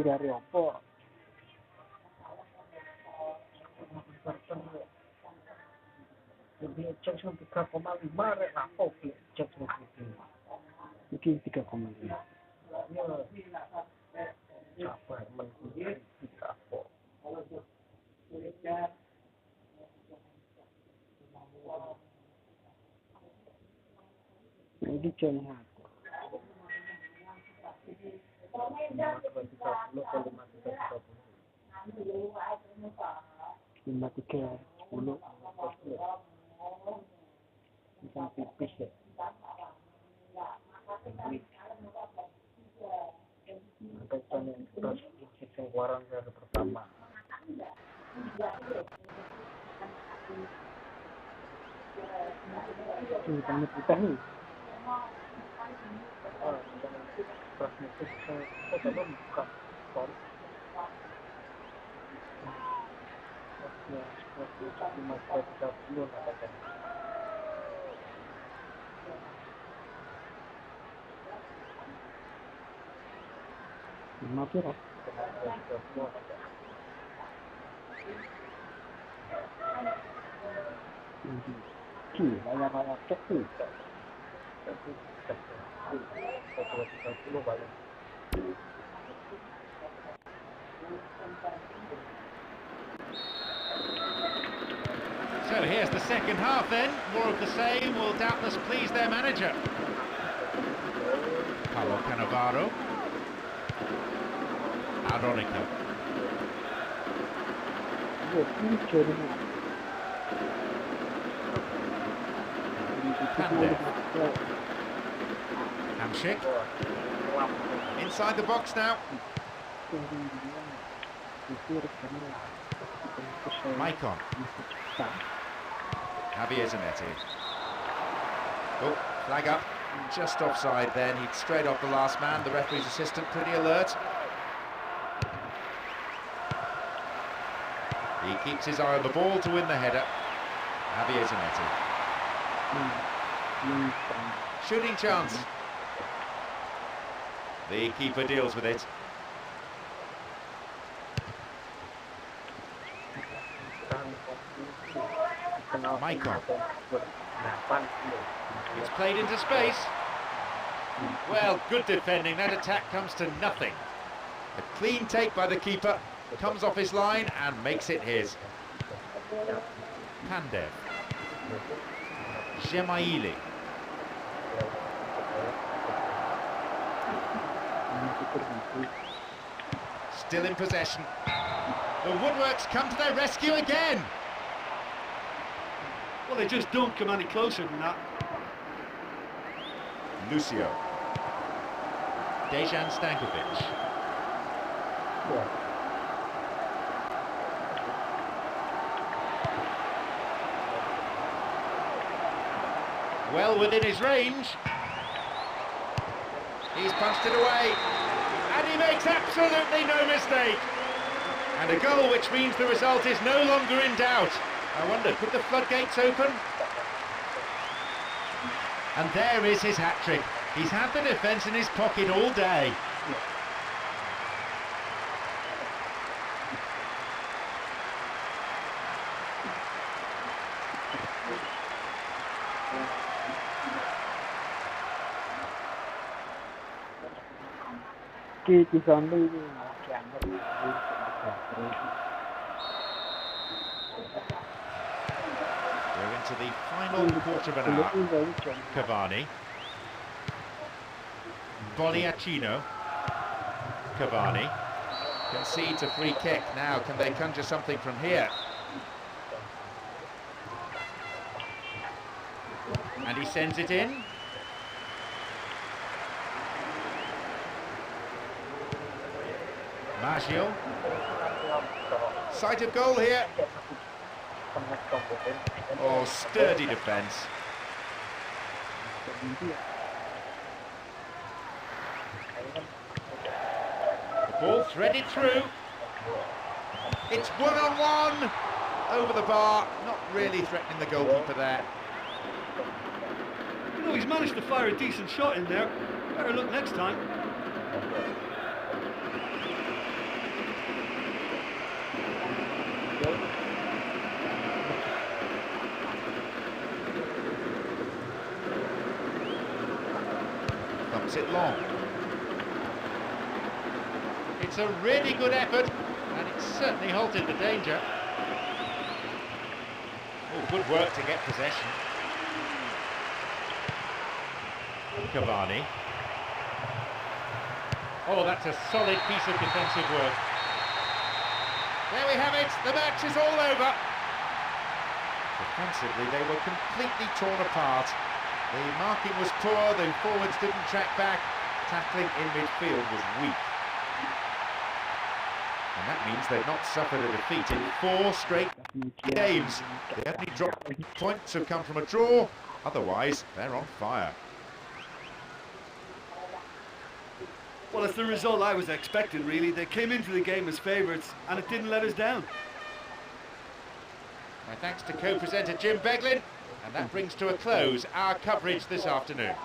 dari apa? Lebih cek 3,5 rek apa cek iki 3,5. Capek menguji tidak kok. Ini jangan aku. 5,310. Bisa pipis ya. Atau yang terus isi warang dari pertama. Ini banget kita nih. Lima pira? Layar kecil. So here's the second half then. More of the same will doubtless please their manager. Paulo Cannavaro. Aronica. Pandev. Hamsik. Inside the box now. Maicon. Javier Zanetti. Oh, flag up. Just offside then. He'd straight off the last man. The referee's assistant pretty alert. He keeps his eye on the ball to win the header. Javier Zanetti. Shooting chance. The keeper deals with it. Maicon. It's played into space. Well, good defending. That attack comes to nothing. A clean take by the keeper. Comes off his line and makes it his. Pandev. Gemaili. Still in possession. The Woodworks come to their rescue again. Well, they just don't come any closer than that. Lucio. Dejan Stankovic. Well within his range. He's punched it away. And he makes absolutely no mistake. And a goal which means the result is no longer in doubt. I wonder, could the floodgates open? And there is his hat-trick. He's had the defence in his pocket all day. We're into the final quarter of an hour. Cavani. Boliacino. Cavani. Concedes a free kick. Now, can they conjure something from here? And he sends it in. Martial. Sight of goal here. Oh, sturdy defence. The ball threaded through. It's one-on-one. Over the bar, not really threatening the goalkeeper there. You know, he's managed to fire a decent shot in there. Better look next time. Thumps it long. It's a really good effort, and it's certainly halted the danger. Oh, good work to get possession. Cavani. Oh, that's a solid piece of defensive work. There we have it, the match is all over. Defensively, they were completely torn apart. The marking was poor, the forwards didn't track back, tackling in midfield was weak. And that means they've not suffered a defeat in 4 straight games. The only drop points have come from a draw, otherwise they're on fire. Well, it's the result I was expecting, really. They came into the game as favourites, and it didn't let us down. My thanks to co-presenter Jim Beglin, and that brings to a close our coverage this afternoon.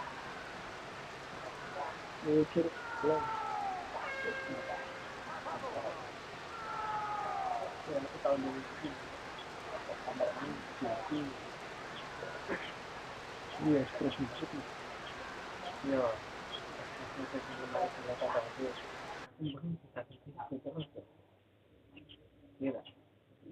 Iya.